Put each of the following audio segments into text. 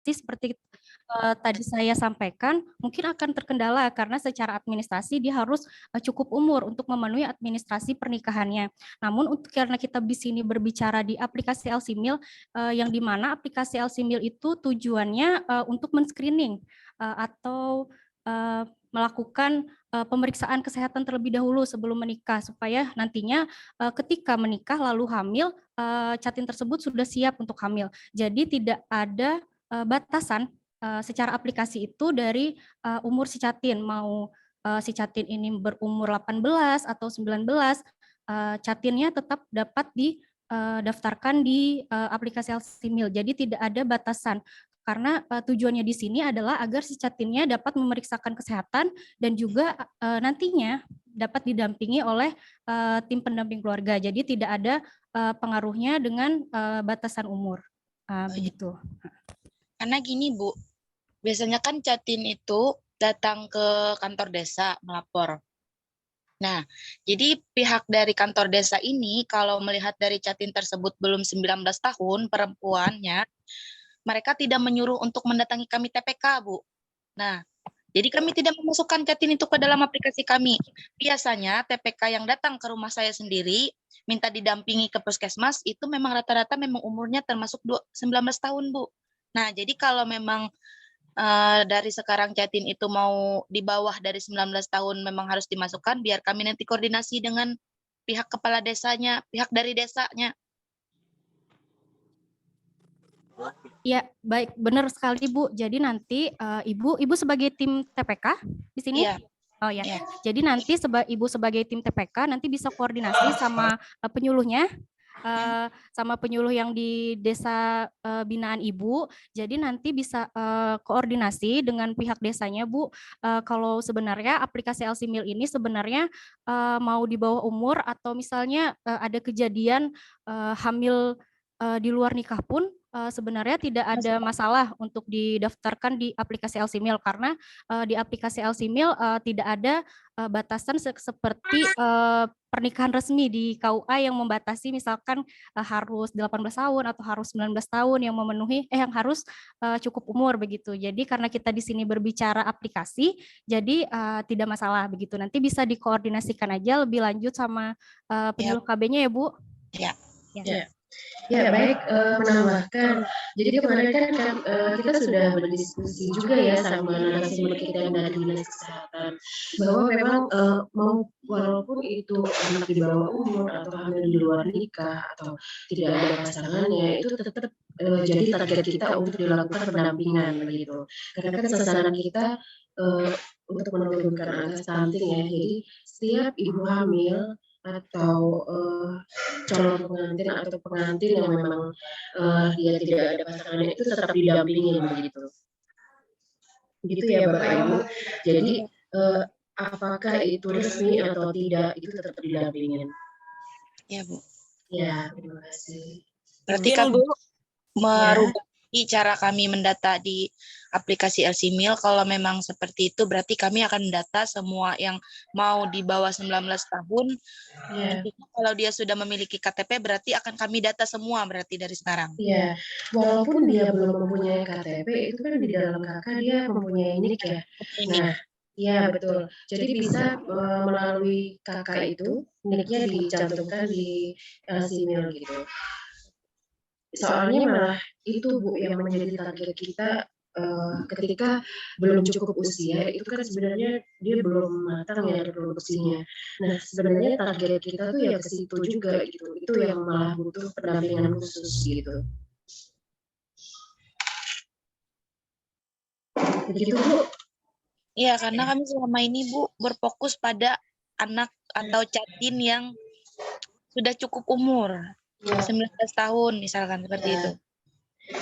seperti tadi saya sampaikan, mungkin akan terkendala karena secara administrasi dia harus cukup umur untuk memenuhi administrasi pernikahannya. Namun karena kita di sini berbicara di aplikasi LCMIL, yang di mana aplikasi LCMIL itu tujuannya untuk men-screening atau melakukan pemeriksaan kesehatan terlebih dahulu sebelum menikah supaya nantinya ketika menikah lalu hamil, Catin tersebut sudah siap untuk hamil. Jadi tidak ada batasan secara aplikasi itu dari umur si Catin, mau si Catin ini berumur 18 atau 19, Catinnya tetap dapat didaftarkan di aplikasi LCMIL. Jadi tidak ada batasan karena tujuannya di sini adalah agar si Catinnya dapat memeriksakan kesehatan dan juga nantinya dapat didampingi oleh tim pendamping keluarga. Jadi tidak ada pengaruhnya dengan batasan umur. Begitu. Karena gini Bu, biasanya kan Catin itu datang ke kantor desa melapor. Nah, jadi pihak dari kantor desa ini kalau melihat dari Catin tersebut belum 19 tahun perempuannya, mereka tidak menyuruh untuk mendatangi kami TPK, Bu. Nah, jadi kami tidak memasukkan Catin itu ke dalam aplikasi kami. Biasanya TPK yang datang ke rumah saya sendiri, minta didampingi ke puskesmas, itu memang rata-rata memang umurnya termasuk 19 tahun, Bu. Nah, jadi kalau memang dari sekarang Catin itu mau di bawah dari 19 tahun memang harus dimasukkan, biar kami nanti koordinasi dengan pihak kepala desanya, pihak dari desanya. Ya, baik, benar sekali Bu. Jadi nanti Ibu sebagai tim TPK di sini? Iya. Oh ya. Iya. Jadi nanti Ibu sebagai tim TPK nanti bisa koordinasi sama penyuluhnya, sama penyuluh yang di desa binaan Ibu. Jadi nanti bisa koordinasi dengan pihak desanya Bu. Kalau sebenarnya aplikasi LCMIL ini sebenarnya mau di bawah umur atau misalnya ada kejadian hamil di luar nikah pun sebenarnya tidak ada masalah untuk didaftarkan di aplikasi LCMIL karena di aplikasi LCMIL tidak ada batasan seperti pernikahan resmi di KUA yang membatasi misalkan harus 18 tahun atau harus 19 tahun yang memenuhi yang harus cukup umur begitu. Jadi karena kita di sini berbicara aplikasi, jadi tidak masalah begitu. Nanti bisa dikoordinasikan aja lebih lanjut sama penyuluh KB-nya ya Bu. Ya. Ya. Ya baik, menambahkan. Jadi kemarin kan kita sudah berdiskusi juga ya sama narasumber kita yang dari dinas kesehatan bahwa memang mau walaupun itu anak di bawah umur atau hamil di luar nikah atau tidak ada pasangannya itu tetap jadi target kita untuk dilakukan pendampingan begitu. Karena kan sasaran kita untuk menurunkan angka stunting ya. Jadi setiap ibu hamil atau calon pengantin atau pengantin yang memang dia tidak ada pasangannya itu tetap didampingin begitu. Gitu ya Bapak Ibu. Jadi apakah itu resmi atau tidak itu tetap didampingin. Ya Bu. Ya, terima kasih. Berarti kan Bu merubah cara kami mendata di aplikasi LCMIL. Kalau memang seperti itu berarti kami akan mendata semua yang mau di bawah 19 tahun. Nantinya kalau dia sudah memiliki KTP berarti akan kami data semua berarti dari sekarang. Iya, walaupun dia belum mempunyai KTP itu kan di dalam KK dia mempunyai NIK ya. Nah, iya betul. Jadi bisa melalui KK itu NIK-nya dicantumkan di LCMIL gitu. Soalnya malah itu Bu yang menjadi target kita ketika belum cukup usia itu kan sebenarnya dia belum matang ya reproduksinya. Nah sebenarnya target kita tuh ya ke situ juga gitu. Itu yang malah butuh pendampingan khusus gitu. Begitu Bu? Iya karena kami selama ini Bu berfokus pada anak atau Catin yang sudah cukup umur. 19 tahun misalkan seperti itu.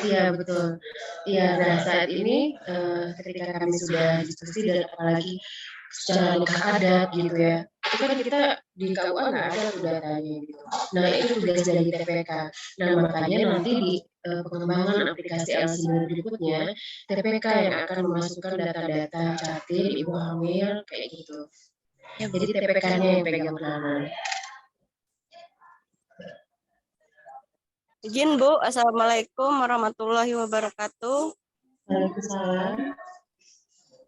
Iya betul. Iya, nah saat ini ketika kami sudah diskusi dan apalagi secara nikah adat gitu ya, itu kan kita di KUA nggak ada tuh datanya gitu. Nah itu tugas dari TPK. Nah makanya nanti di pengembangan aplikasi LCMIL berikutnya, TPK yang akan memasukkan data-data Catin, ibu hamil kayak gitu. Jadi TPK-nya yang pegang peranan. Izin Bu, Assalamualaikum warahmatullahi wabarakatuh. Waalaikumsalam.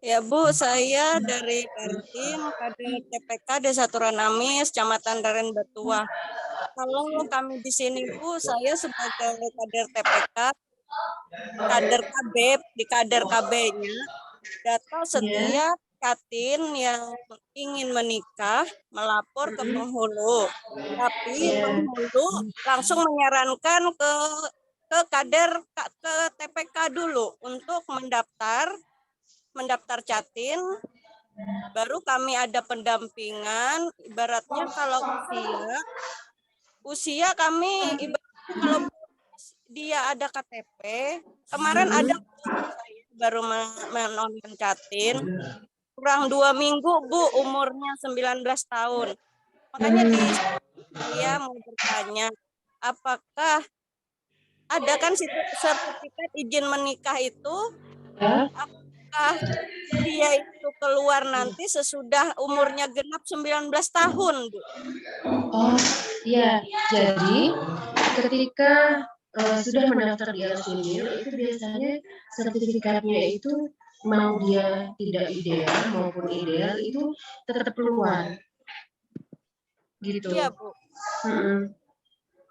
Ya Bu, saya dari Pertim, kader TPK Desa Turanamis, Kecamatan Daren Batua. Kalau kami di sini Bu, saya sebagai kader TPK, kader KB, di kader KB-nya, data setiap Katin yang ingin menikah melapor ke penghulu, tapi penghulu langsung menyarankan ke kader ke TPK dulu untuk mendaftar Catin, baru kami ada pendampingan. Ibaratnya kalau usia kami ibaratnya kalau dia ada KTP, kemarin ada saya baru menonton Catin, kurang 2 minggu Bu, umurnya 19 tahun. Makanya saya mau bertanya, apakah ada kan sertifikat izin menikah itu, apakah dia itu keluar nanti sesudah umurnya genap 19 tahun, Bu? Oh iya, jadi ketika sudah mendaftar di LCMIL itu biasanya sertifikatnya itu mau dia tidak ideal maupun ideal itu tetap keluar gitu. Iya Bu.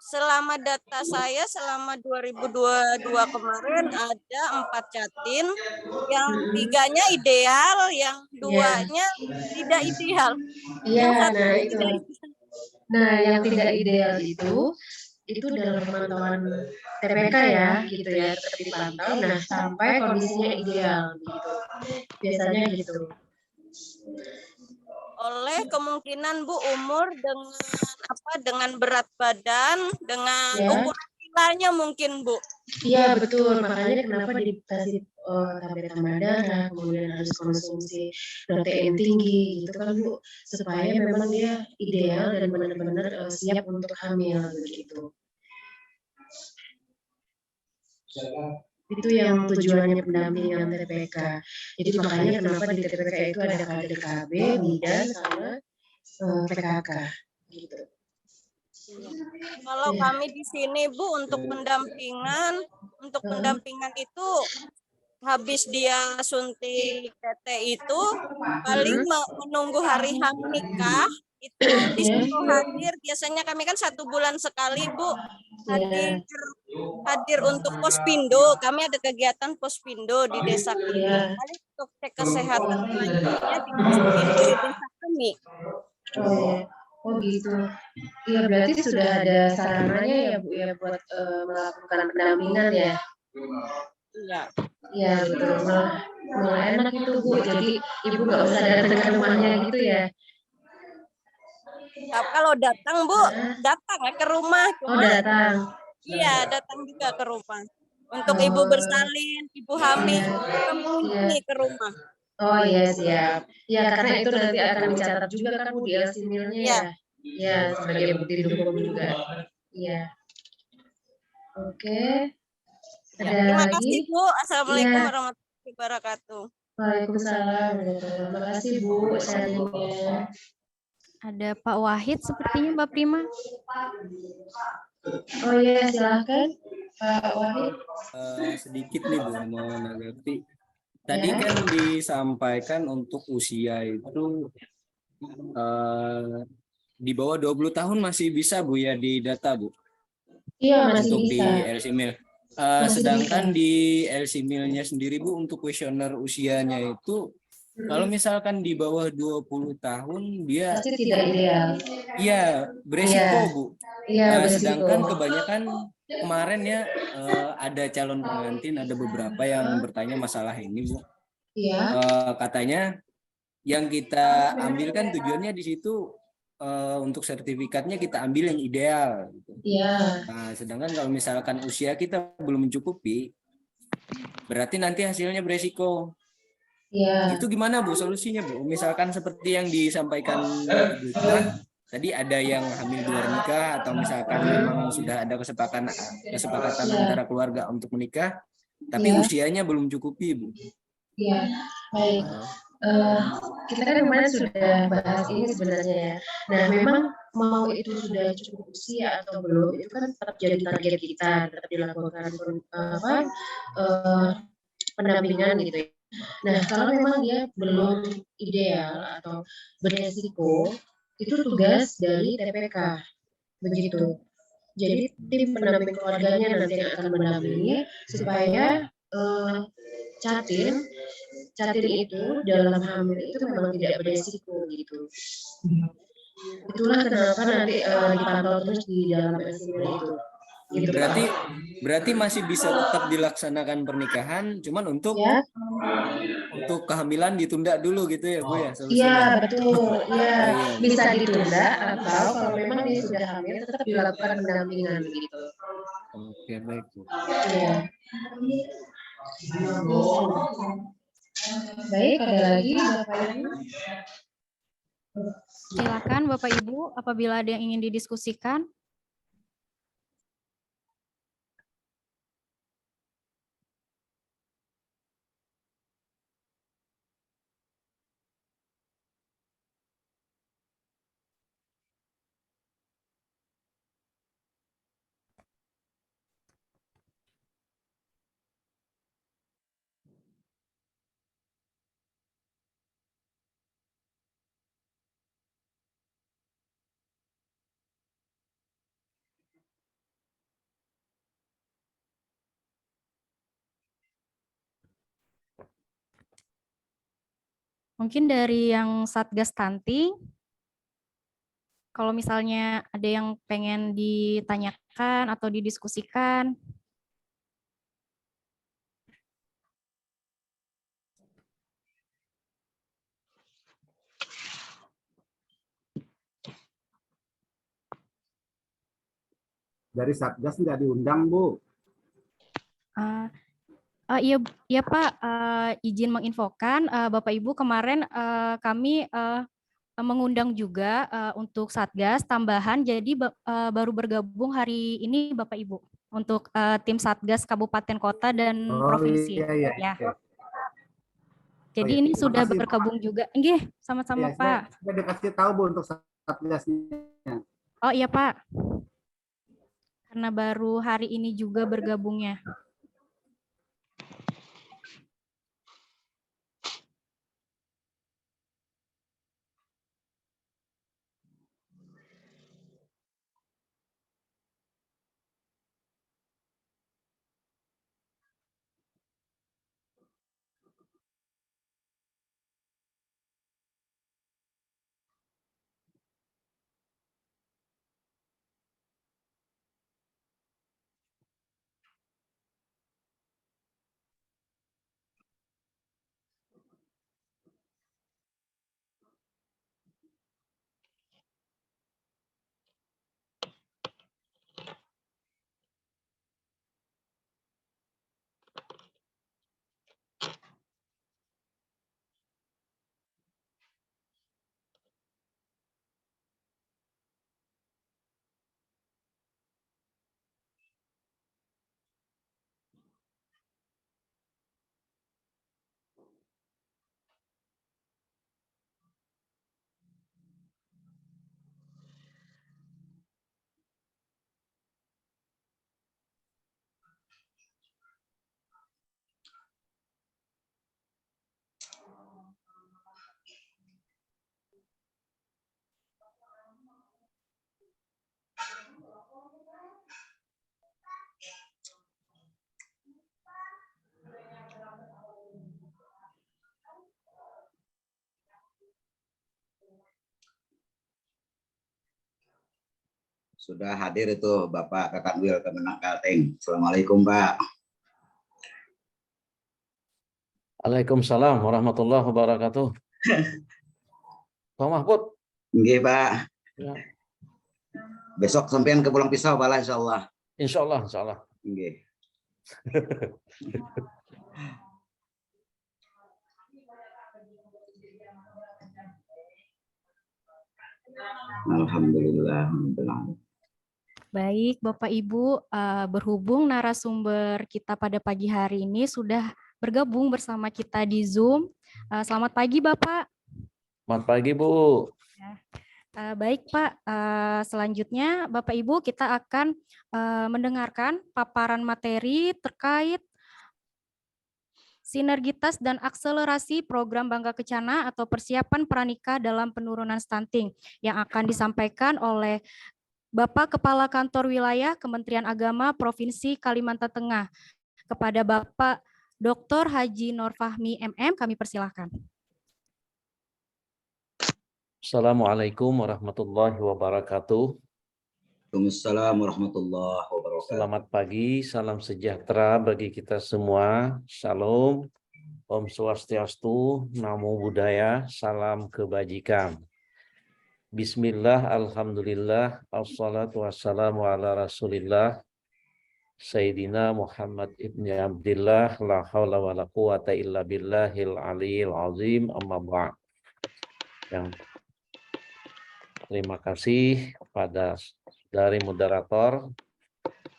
Selama data saya selama 2022 kemarin ada 4 Catin, yang 3-nya ideal, yang 2-nya tidak ideal. Iya, nah itu. Nah, yang tidak ideal itu dalam pemantauan TPK ya, gitu ya, tetap dipantau. Nah, sampai kondisinya ideal, gitu. Biasanya gitu. Oleh kemungkinan Bu umur dengan berat badan, dengan ukuran kilanya mungkin Bu. Iya betul, makanya kenapa dikasih tablet tambah darah, kemudian harus konsumsi protein tinggi gitu kan Bu, supaya memang dia ideal dan benar-benar siap untuk hamil begitu. Itu yang tujuannya pendampingan TPK. Jadi makanya kenapa di TPK itu ada kader KB, bidan, sama PKK gitu. Kalau kami di sini Bu untuk pendampingan itu habis dia suntik PT itu paling menunggu hari H nikah itu disuruh hadir. Biasanya kami kan 1 bulan sekali Bu hadir untuk pospindo. Kami ada kegiatan pospindo di desa kami. Paling untuk cek kesehatan selanjutnya di pospindo di desa kami. Oh gitu. Iya berarti sudah ada sarananya ya Bu ya buat melakukan pendampingan ya. Iya. Iya betul. Malah enak itu Bu. Jadi Ibu nggak usah datang ke rumahnya gitu ya. Kalau datang Bu, datang ke rumah. Oh datang. Iya, datang juga ke rumah. Untuk Ibu bersalin, Ibu hamil, kami ke rumah. Oh iya siap. Ya karena itu nanti akan dicatat juga kan Bu di LCMIL-nya ya. Iya sebagai bukti dukung juga. Iya. Oke. Terima kasih Bu. Assalamualaikum warahmatullahi wabarakatuh. Waalaikumsalam. Terima kasih Bu sharingnya. Ada Pak Wahid sepertinya Mbak Prima. Oh iya silahkan Pak Wahid. Sedikit nih Bu mau menanggapi. Tadi kan disampaikan untuk usia itu di bawah 20 tahun masih bisa Bu ya di data Bu? Iya masih untuk bisa. Di LCMIL. Sedangkan di LCMIL-nya sendiri Bu untuk kuesioner usianya itu kalau misalkan di bawah 20 tahun dia pasti tidak ideal. Iya, beresiko Bu. Iya, sedangkan kebanyakan kemarin ya ada calon pengantin, ada beberapa yang bertanya masalah ini Bu. Iya. Katanya yang kita ambilkan tujuannya di situ untuk sertifikatnya kita ambil yang ideal gitu. Iya. Nah, sedangkan kalau misalkan usia kita belum mencukupi, berarti nanti hasilnya beresiko. Iya. Itu gimana Bu solusinya Bu? Misalkan seperti yang disampaikan Ibu tadi ada yang hamil di luar nikah atau misalkan memang sudah ada kesepakatan antara keluarga untuk menikah, tapi usianya belum cukupi Bu. Iya, baik. Kita kan kemarin sudah bahas ini sebenarnya ya. Nah, memang mau itu sudah cukup usia atau belum, itu kan tetap jadi target kita, tetap dilakukan pendampingan gitu ya. Nah, kalau memang dia belum ideal atau beresiko, itu tugas dari TPK, begitu. Jadi tim pendamping keluarganya nanti yang akan mendampingi supaya Catin itu dalam hamil itu memang tidak beresiko gitu. Itulah kenapa nanti dipantau terus di dalam SIM itu. Gitu, Berarti masih bisa tetap dilaksanakan pernikahan, cuman untuk ya. Untuk kehamilan ditunda dulu gitu ya Bu ya? Iya betul, ya iya. bisa ditunda atau kalau memang dia sudah hamil tetap dilakukan pendampingan gitu. Oke baik Bu. Iya. Baik, ada lagi Bapak Ibu? Silakan Bapak Ibu, apabila ada yang ingin didiskusikan. Mungkin dari yang Satgas Stunting, kalau misalnya ada yang pengen ditanyakan atau didiskusikan. Dari Satgas nggak diundang, Bu. Iya Pak, izin menginfokan Bapak Ibu kemarin kami mengundang juga untuk Satgas tambahan, jadi baru bergabung hari ini Bapak Ibu untuk tim Satgas Kabupaten Kota dan Provinsi. Iya. Ya. Jadi ini sudah kasih, bergabung juga. Nggih, sama-sama Pak. Sudah dikasih tahu Bu untuk Satgasnya. Oh iya Pak. Karena baru hari ini juga bergabungnya. Sudah hadir itu Bapak Kakak Wil Kemenang Kalteng. Assalamualaikum Pak. Waalaikumsalam warahmatullahi wabarakatuh. Pak Mahfud. Nggih Pak. Ya. Besok sampean ke Pulang Pisau Pak insyaallah. Insyaallah. Nggih. Alhamdulillah. Baik, Bapak Ibu, berhubung narasumber kita pada pagi hari ini sudah bergabung bersama kita di Zoom. Selamat pagi, Bapak. Selamat pagi, Bu. Baik, Pak. Selanjutnya, Bapak Ibu, kita akan mendengarkan paparan materi terkait sinergitas dan akselerasi program Bangga Kencana atau persiapan pranikah dalam penurunan stunting yang akan disampaikan oleh Bapak Kepala Kantor Wilayah Kementerian Agama Provinsi Kalimantan Tengah. Kepada Bapak Dr. Haji Nur Fahmi MM, kami persilahkan. Assalamualaikum warahmatullahi wabarakatuh. Waalaikumsalam warahmatullahi wabarakatuh. Selamat pagi, salam sejahtera bagi kita semua. Shalom, Om Swastiastu, Namo Buddhaya, salam kebajikan. Bismillah, Alhamdulillah, Assalatu wassalamu ala Rasulillah, Sayyidina Muhammad ibni Abdillah, la hawla wa la quwata illa billahil aliyil azim, amma ba'd. Terima kasih kepada dari moderator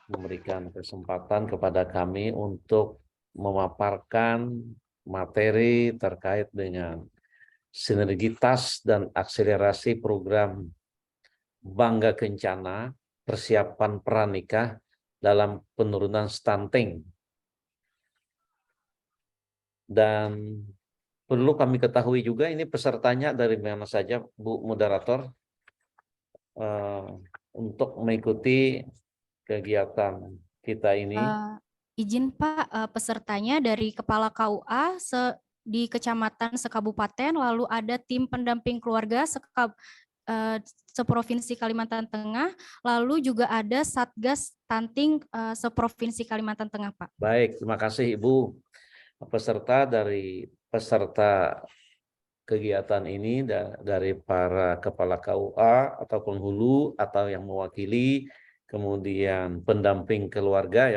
memberikan kesempatan kepada kami untuk memaparkan materi terkait dengan sinergitas dan akselerasi program Bangga Kencana, persiapan pranikah dalam penurunan stunting. Dan perlu kami ketahui juga ini pesertanya dari mana saja, Bu Moderator, untuk mengikuti kegiatan kita ini. Izin Pak, pesertanya dari Kepala KUA di Kecamatan Sekabupaten, lalu ada tim pendamping keluarga seprovinsi Kalimantan Tengah, lalu juga ada Satgas Stunting seprovinsi Kalimantan Tengah, Pak. Baik, terima kasih Ibu. Peserta kegiatan ini dari para kepala KUA ataupun hulu atau yang mewakili, kemudian pendamping keluarga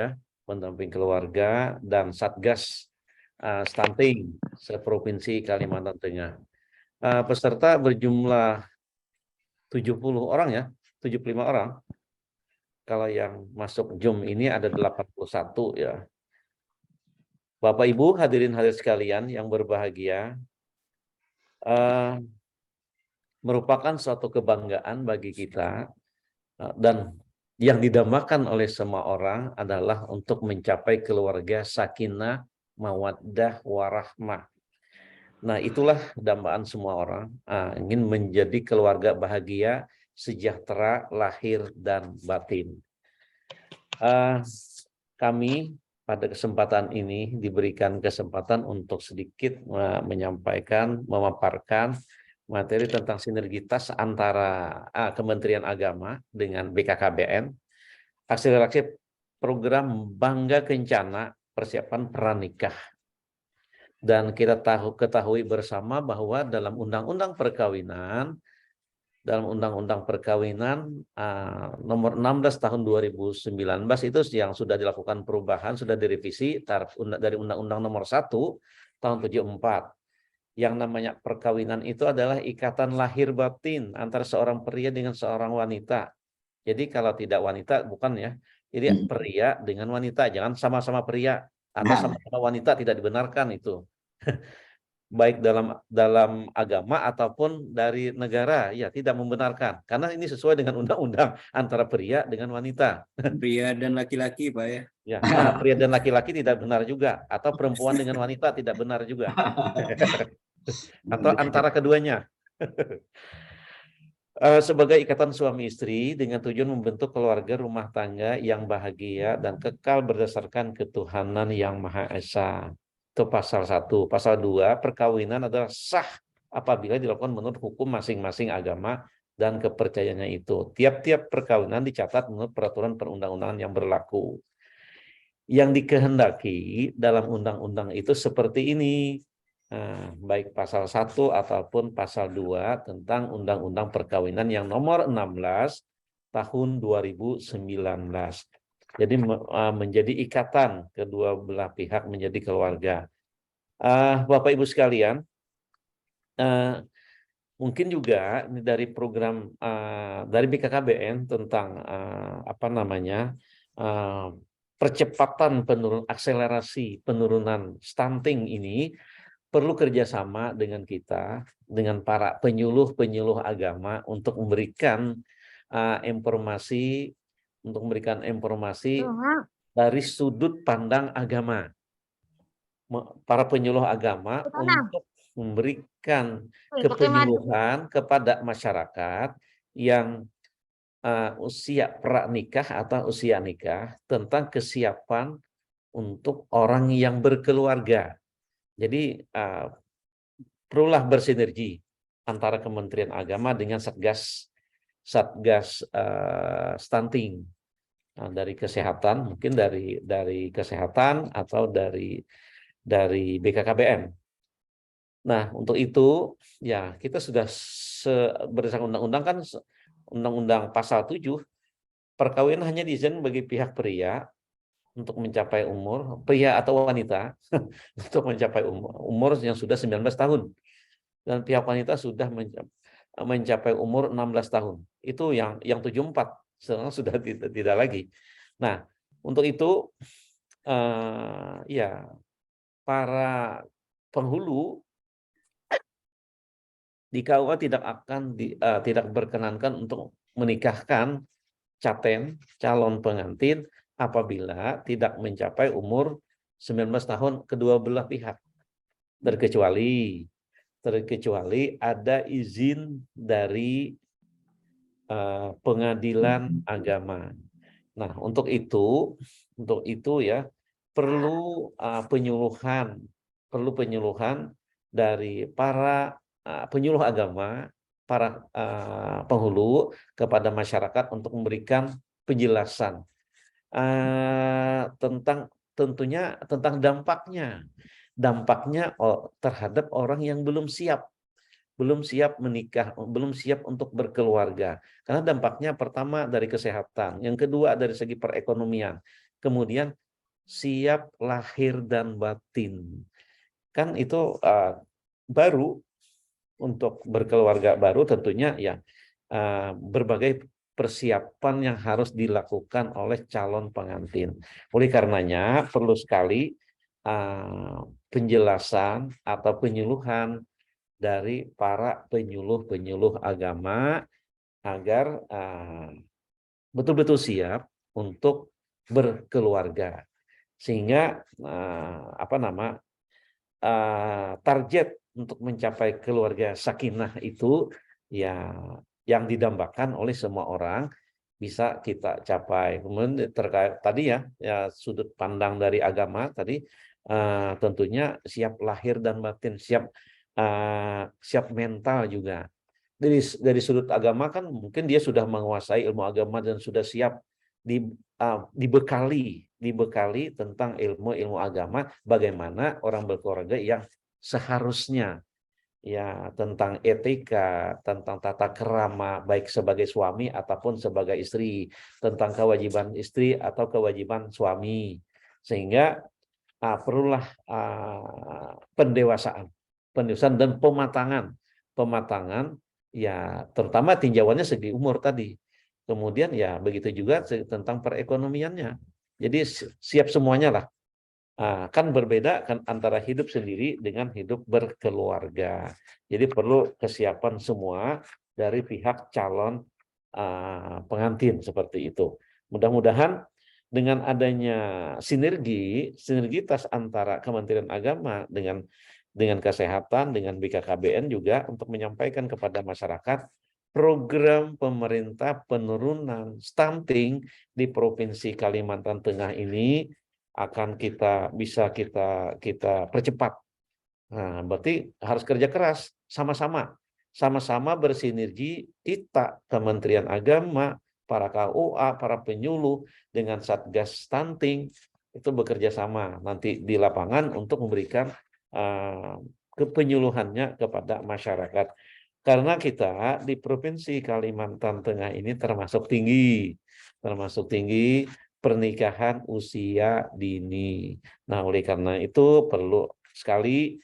dan Satgas Stunting seprovinsi Kalimantan Tengah. Peserta berjumlah 70 orang ya, 75 orang. Kalau yang masuk Zoom ini ada 81 ya. Bapak Ibu hadirin sekalian yang berbahagia, merupakan suatu kebanggaan bagi kita dan yang didambakan oleh semua orang adalah untuk mencapai keluarga sakinah, mawaddah, warahmah. Nah, itulah dambaan semua orang, ingin menjadi keluarga bahagia, sejahtera, lahir dan batin. Kami pada kesempatan ini diberikan kesempatan untuk sedikit memaparkan materi tentang sinergitas antara Kementerian Agama dengan BKKBN, akselerasi program Bangga Kencana, persiapan pranikah. Dan kita ketahui bersama bahwa dalam Undang-Undang Perkawinan nomor 16 tahun 2019 itu yang sudah dilakukan perubahan, sudah direvisi dari Undang-Undang nomor 1 tahun 74. Yang namanya perkawinan itu adalah ikatan lahir batin antara seorang pria dengan seorang wanita. Jadi kalau tidak wanita bukan ya. Jadi pria dengan wanita, jangan sama-sama pria atau sama-sama wanita, tidak dibenarkan itu. Baik dalam agama ataupun dari negara, ya tidak membenarkan karena ini sesuai dengan undang-undang antara pria dengan wanita, Pria dan laki-laki, Pak ya. ya, pria dan laki-laki tidak benar juga, atau perempuan dengan wanita tidak benar juga, atau antara keduanya. Sebagai ikatan suami istri dengan tujuan membentuk keluarga rumah tangga yang bahagia dan kekal berdasarkan ketuhanan yang Maha Esa. Itu pasal 1. Pasal 2, perkawinan adalah sah apabila dilakukan menurut hukum masing-masing agama dan kepercayaannya itu. Tiap-tiap perkawinan dicatat menurut peraturan perundang-undangan yang berlaku. Yang dikehendaki dalam undang-undang itu seperti ini. Baik pasal 1 ataupun pasal 2 tentang Undang-Undang Perkawinan yang nomor 16 tahun 2019. Jadi menjadi ikatan kedua belah pihak menjadi keluarga. Bapak Ibu sekalian, mungkin juga ini dari program dari BKKBN tentang percepatan akselerasi penurunan stunting ini perlu kerjasama dengan kita, dengan para penyuluh agama untuk memberikan informasi dari sudut pandang agama. para penyuluh agama untuk memberikan kepenyuluhan kepada masyarakat yang usia pranikah atau usia nikah tentang kesiapan untuk orang yang berkeluarga. Jadi perlulah bersinergi antara Kementerian Agama dengan Satgas stunting dari kesehatan, mungkin dari kesehatan atau dari BKKBN. Nah, untuk itu ya kita sudah berdasarkan undang-undang kan, Undang-Undang Pasal 7, perkawinan hanya diizinkan bagi pihak pria untuk mencapai umur, pria atau wanita untuk mencapai umur yang sudah 19 tahun. Dan pihak wanita sudah mencapai umur 16 tahun. Itu yang 74, sekarang sudah tidak lagi. Nah, untuk itu ya para penghulu di KUA tidak berkenankan untuk menikahkan calon pengantin apabila tidak mencapai umur 19 tahun kedua belah pihak, terkecuali ada izin dari pengadilan agama. Nah, untuk itu ya perlu penyuluhan dari para penyuluh agama, para penghulu kepada masyarakat untuk memberikan penjelasan tentang dampaknya terhadap orang yang belum siap menikah, belum siap untuk berkeluarga. Karena dampaknya pertama dari kesehatan, yang kedua dari segi perekonomian, kemudian siap lahir dan batin. Kan itu baru, untuk berkeluarga baru tentunya ya berbagai persiapan yang harus dilakukan oleh calon pengantin. Oleh karenanya perlu sekali penjelasan atau penyuluhan dari para penyuluh agama agar betul-betul siap untuk berkeluarga, sehingga target untuk mencapai keluarga sakinah itu ya yang didambakan oleh semua orang bisa kita capai. Kemudian terkait tadi ya sudut pandang dari agama tadi, tentunya siap lahir dan batin, siap mental juga. Dari sudut agama kan mungkin dia sudah menguasai ilmu agama dan sudah siap dibekali tentang ilmu agama, bagaimana orang berkeluarga yang seharusnya, ya, tentang etika, tentang tata kerama baik sebagai suami ataupun sebagai istri, tentang kewajiban istri atau kewajiban suami, sehingga perlulah pendewasaan dan pematangan ya, terutama tinjauannya segi umur tadi. Kemudian ya begitu juga tentang perekonomiannya. Jadi siap semuanya lah. Kan berbeda kan antara hidup sendiri dengan hidup berkeluarga. Jadi perlu kesiapan semua dari pihak calon pengantin seperti itu. Mudah-mudahan dengan adanya sinergitas antara Kementerian Agama dengan kesehatan, dengan BKKBN juga untuk menyampaikan kepada masyarakat program pemerintah penurunan stunting di Provinsi Kalimantan Tengah ini akan bisa kita percepat. Nah, berarti harus kerja keras sama-sama bersinergi, kita Kementerian Agama, para KUA, para penyuluh dengan Satgas Stunting itu bekerja sama nanti di lapangan untuk memberikan kepenyuluhannya kepada masyarakat. Karena kita di Provinsi Kalimantan Tengah ini termasuk tinggi pernikahan usia dini. Nah, oleh karena itu perlu sekali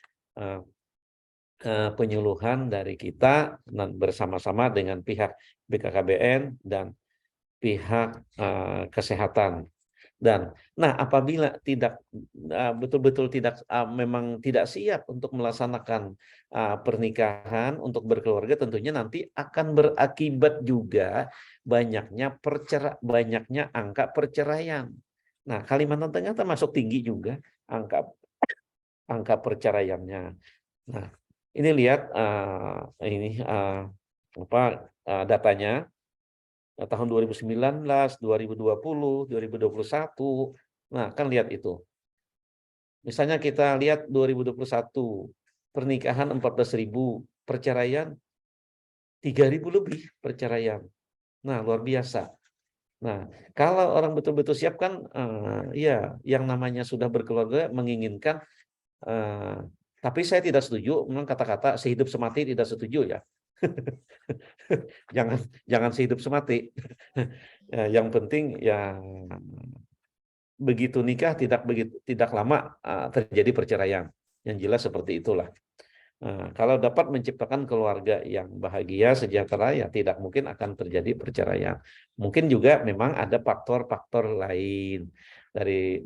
penyuluhan dari kita bersama-sama dengan pihak BKKBN dan pihak kesehatan. Dan apabila betul-betul memang tidak siap untuk melaksanakan pernikahan untuk berkeluarga, tentunya nanti akan berakibat juga banyaknya angka perceraian. Nah, Kalimantan Tengah termasuk tinggi juga angka angka perceraiannya. Nah, ini lihat datanya tahun 2019, 2020, 2021. Nah, kan lihat itu. Misalnya kita lihat 2021, pernikahan 14.000, perceraian 3.000 lebih perceraian. Nah, luar biasa. Nah, kalau orang betul-betul siap kan, ya yang namanya sudah berkeluarga menginginkan, tapi saya tidak setuju, memang kata-kata sehidup semati tidak setuju ya. jangan sehidup semati. Yang penting ya begitu nikah tidak lama terjadi perceraian. Yang jelas seperti itulah. Kalau dapat menciptakan keluarga yang bahagia, sejahtera, ya tidak mungkin akan terjadi perceraian. Mungkin juga memang ada faktor-faktor lain dari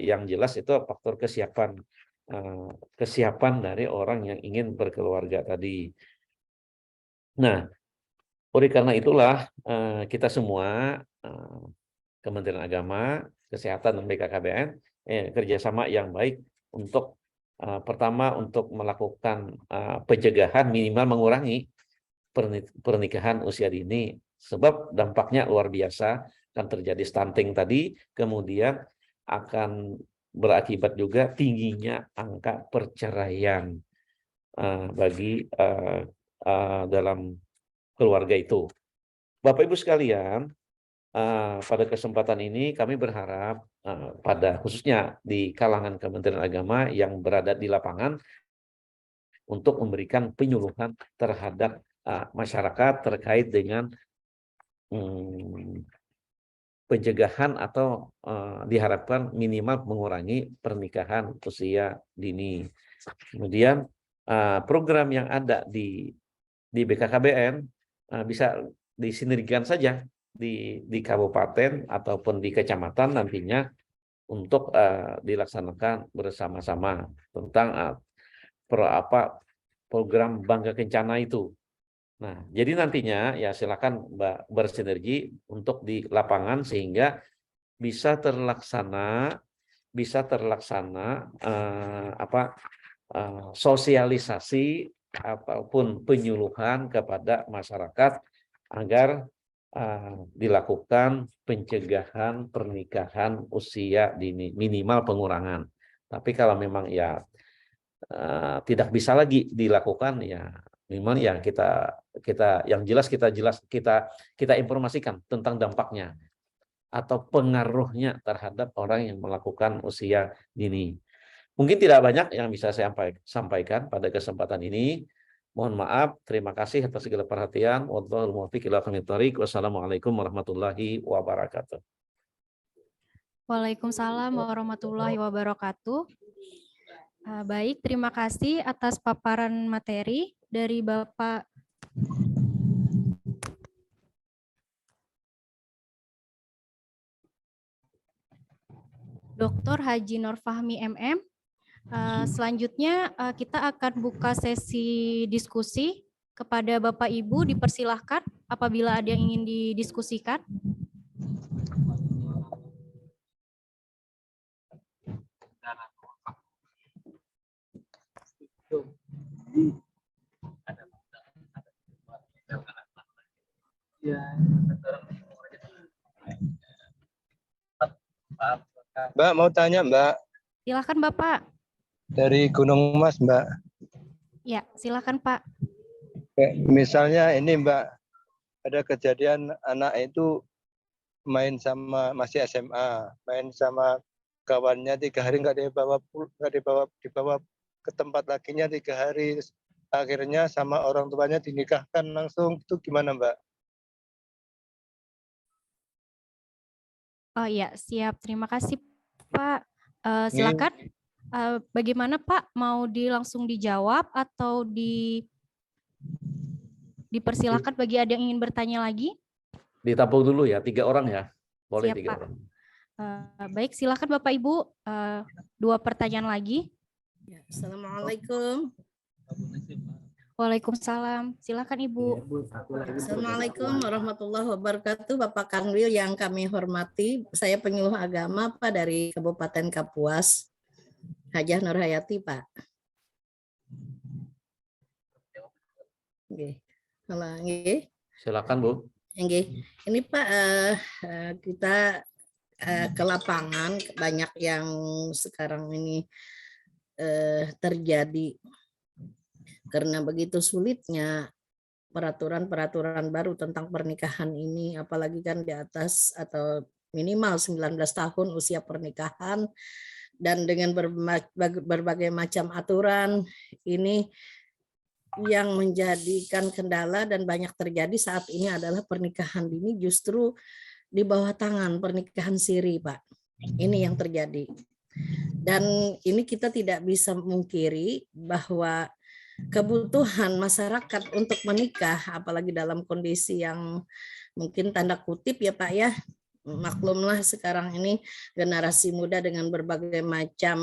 yang jelas itu faktor kesiapan dari orang yang ingin berkeluarga tadi. Nah, oleh karena itulah kita semua, Kementerian Agama, Kesehatan, dan BKKBN, kerjasama yang baik untuk pertama untuk melakukan pencegahan, minimal mengurangi pernikahan usia dini, sebab dampaknya luar biasa, akan terjadi stunting tadi, kemudian akan berakibat juga tingginya angka perceraian bagi dalam keluarga itu. Bapak Ibu sekalian, pada kesempatan ini kami berharap pada khususnya di kalangan Kementerian Agama yang berada di lapangan untuk memberikan penyuluhan terhadap masyarakat terkait dengan pencegahan atau diharapkan minimal mengurangi pernikahan usia dini. Kemudian program yang ada di BKKBN bisa disinergikan saja di kabupaten ataupun di kecamatan nantinya untuk dilaksanakan bersama-sama tentang program Bangga Kencana itu. Nah, jadi nantinya ya silakan Mbak bersinergi untuk di lapangan sehingga bisa terlaksana sosialisasi ataupun penyuluhan kepada masyarakat agar dilakukan pencegahan pernikahan usia dini, minimal pengurangan. Tapi kalau memang ya tidak bisa lagi dilakukan, ya memang ya kita yang jelas kita informasikan tentang dampaknya atau pengaruhnya terhadap orang yang melakukan usia dini. Mungkin tidak banyak yang bisa saya sampaikan pada kesempatan ini. Mohon maaf, terima kasih atas segala perhatian. Wassalamualaikum warahmatullahi wabarakatuh. Waalaikumsalam warahmatullahi wabarakatuh. Baik, terima kasih atas paparan materi dari Bapak Dr. Haji Nur Fahmi MM. Selanjutnya kita akan buka sesi diskusi kepada Bapak Ibu, dipersilahkan apabila ada yang ingin didiskusikan. Mbak, mau tanya Mbak. Silakan Bapak. Dari Gunung Mas Mbak. Ya, silakan Pak. Misalnya ini Mbak, ada kejadian anak itu main sama masih SMA, main sama kawannya 3 hari nggak dibawa ke tempat lakinya 3 hari, akhirnya sama orang tuanya dinikahkan langsung, itu gimana Mbak? Oh iya, siap. Terima kasih Pak. Silakan. Bagaimana Pak? Mau langsung dijawab atau dipersilakan bagi ada yang ingin bertanya lagi? Ditampung dulu ya, 3 orang ya. Boleh. Siap, 3 Pak. orang. Baik, silakan Bapak Ibu. 2 pertanyaan lagi. Assalamualaikum. Waalaikumsalam. Silakan Ibu. Assalamualaikum warahmatullahi wabarakatuh. Bapak Kanwil yang kami hormati, saya penyuluh agama Pak dari Kabupaten Kapuas. Hajah Nurhayati, Pak. Nggih. Halo, nggih. Silakan, Bu. Nggih. Ini Pak, kita ke lapangan banyak yang sekarang ini terjadi karena begitu sulitnya peraturan-peraturan baru tentang pernikahan ini, apalagi kan di atas atau minimal 19 tahun usia pernikahan, dan dengan berbagai macam aturan ini yang menjadikan kendala dan banyak terjadi saat ini adalah pernikahan dini justru di bawah tangan, pernikahan siri, Pak. Ini yang terjadi. Dan ini kita tidak bisa mungkiri bahwa kebutuhan masyarakat untuk menikah, apalagi dalam kondisi yang mungkin tanda kutip ya Pak ya, maklumlah sekarang ini generasi muda dengan berbagai macam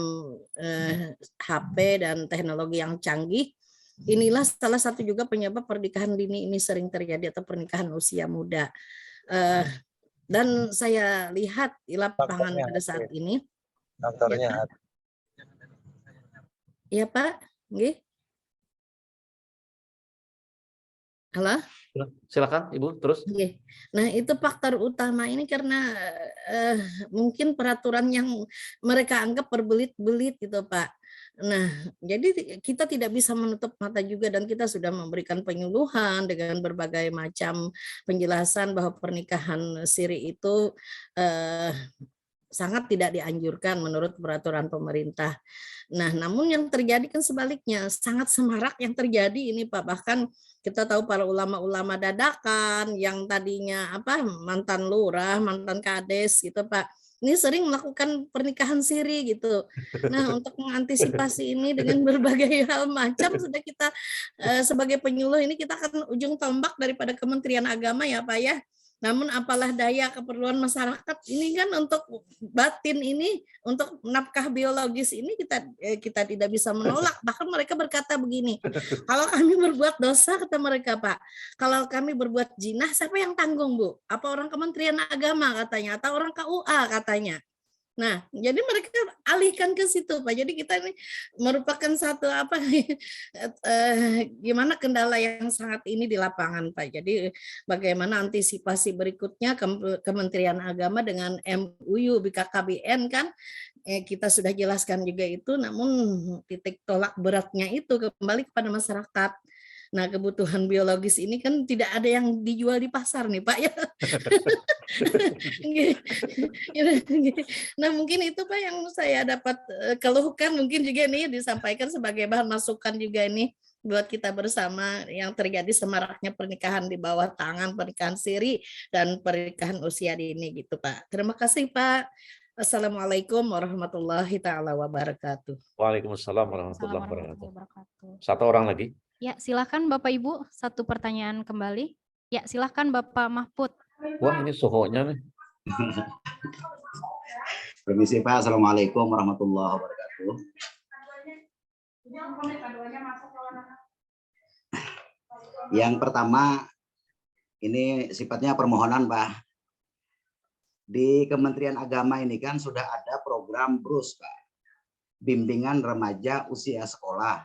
HP dan teknologi yang canggih. Inilah salah satu juga penyebab pernikahan dini ini sering terjadi atau pernikahan usia muda. Dan saya lihat di lapangan pada saat ini. Kantornya. Iya Pak, nggih. Halo? Silakan Ibu, terus. Nah itu faktor utama ini karena mungkin peraturan yang mereka anggap berbelit-belit gitu Pak. Nah jadi kita tidak bisa menutup mata juga dan kita sudah memberikan penyuluhan dengan berbagai macam penjelasan bahwa pernikahan siri itu sangat tidak dianjurkan menurut peraturan pemerintah. Nah, namun yang terjadi kan sebaliknya, sangat semarak yang terjadi ini Pak. Bahkan kita tahu para ulama-ulama dadakan yang tadinya mantan lurah, mantan kades gitu Pak. Ini sering melakukan pernikahan siri gitu. Nah, untuk mengantisipasi ini dengan berbagai hal macam sudah kita sebagai penyuluh ini kita akan ujung tombak daripada Kementerian Agama ya Pak ya. Namun apalah daya keperluan masyarakat ini kan untuk batin ini, untuk nafkah biologis ini kita tidak bisa menolak. Bahkan mereka berkata begini, kalau kami berbuat dosa kata mereka Pak, kalau kami berbuat zina siapa yang tanggung Bu? Apa orang Kementerian Agama katanya atau orang KUA katanya. Nah, jadi mereka alihkan ke situ, Pak. Jadi kita ini merupakan satu gimana kendala yang sangat ini di lapangan, Pak. Jadi bagaimana antisipasi berikutnya Kementerian Agama dengan MUU BKKBN kan kita sudah jelaskan juga itu, namun titik tolak beratnya itu kembali kepada masyarakat. Nah, kebutuhan biologis ini kan tidak ada yang dijual di pasar nih, Pak ya. Nah, mungkin itu Pak yang saya dapat keluhkan, mungkin juga nih disampaikan sebagai bahan masukan juga ini buat kita bersama yang terjadi semaraknya pernikahan di bawah tangan, pernikahan siri dan pernikahan usia dini gitu, Pak. Terima kasih, Pak. Assalamualaikum warahmatullahi taala wabarakatuh. Waalaikumsalam warahmatullahi wabarakatuh. Satu orang lagi. Ya, silakan Bapak Ibu, satu pertanyaan kembali. Ya, silakan Bapak Mahfud. Wah, ini suhunya nih. Permisi Pak, Assalamualaikum warahmatullahi wabarakatuh. Yang pertama, ini sifatnya permohonan Pak. Di Kementerian Agama ini kan sudah ada program BRUS Pak, Bimbingan Remaja Usia Sekolah.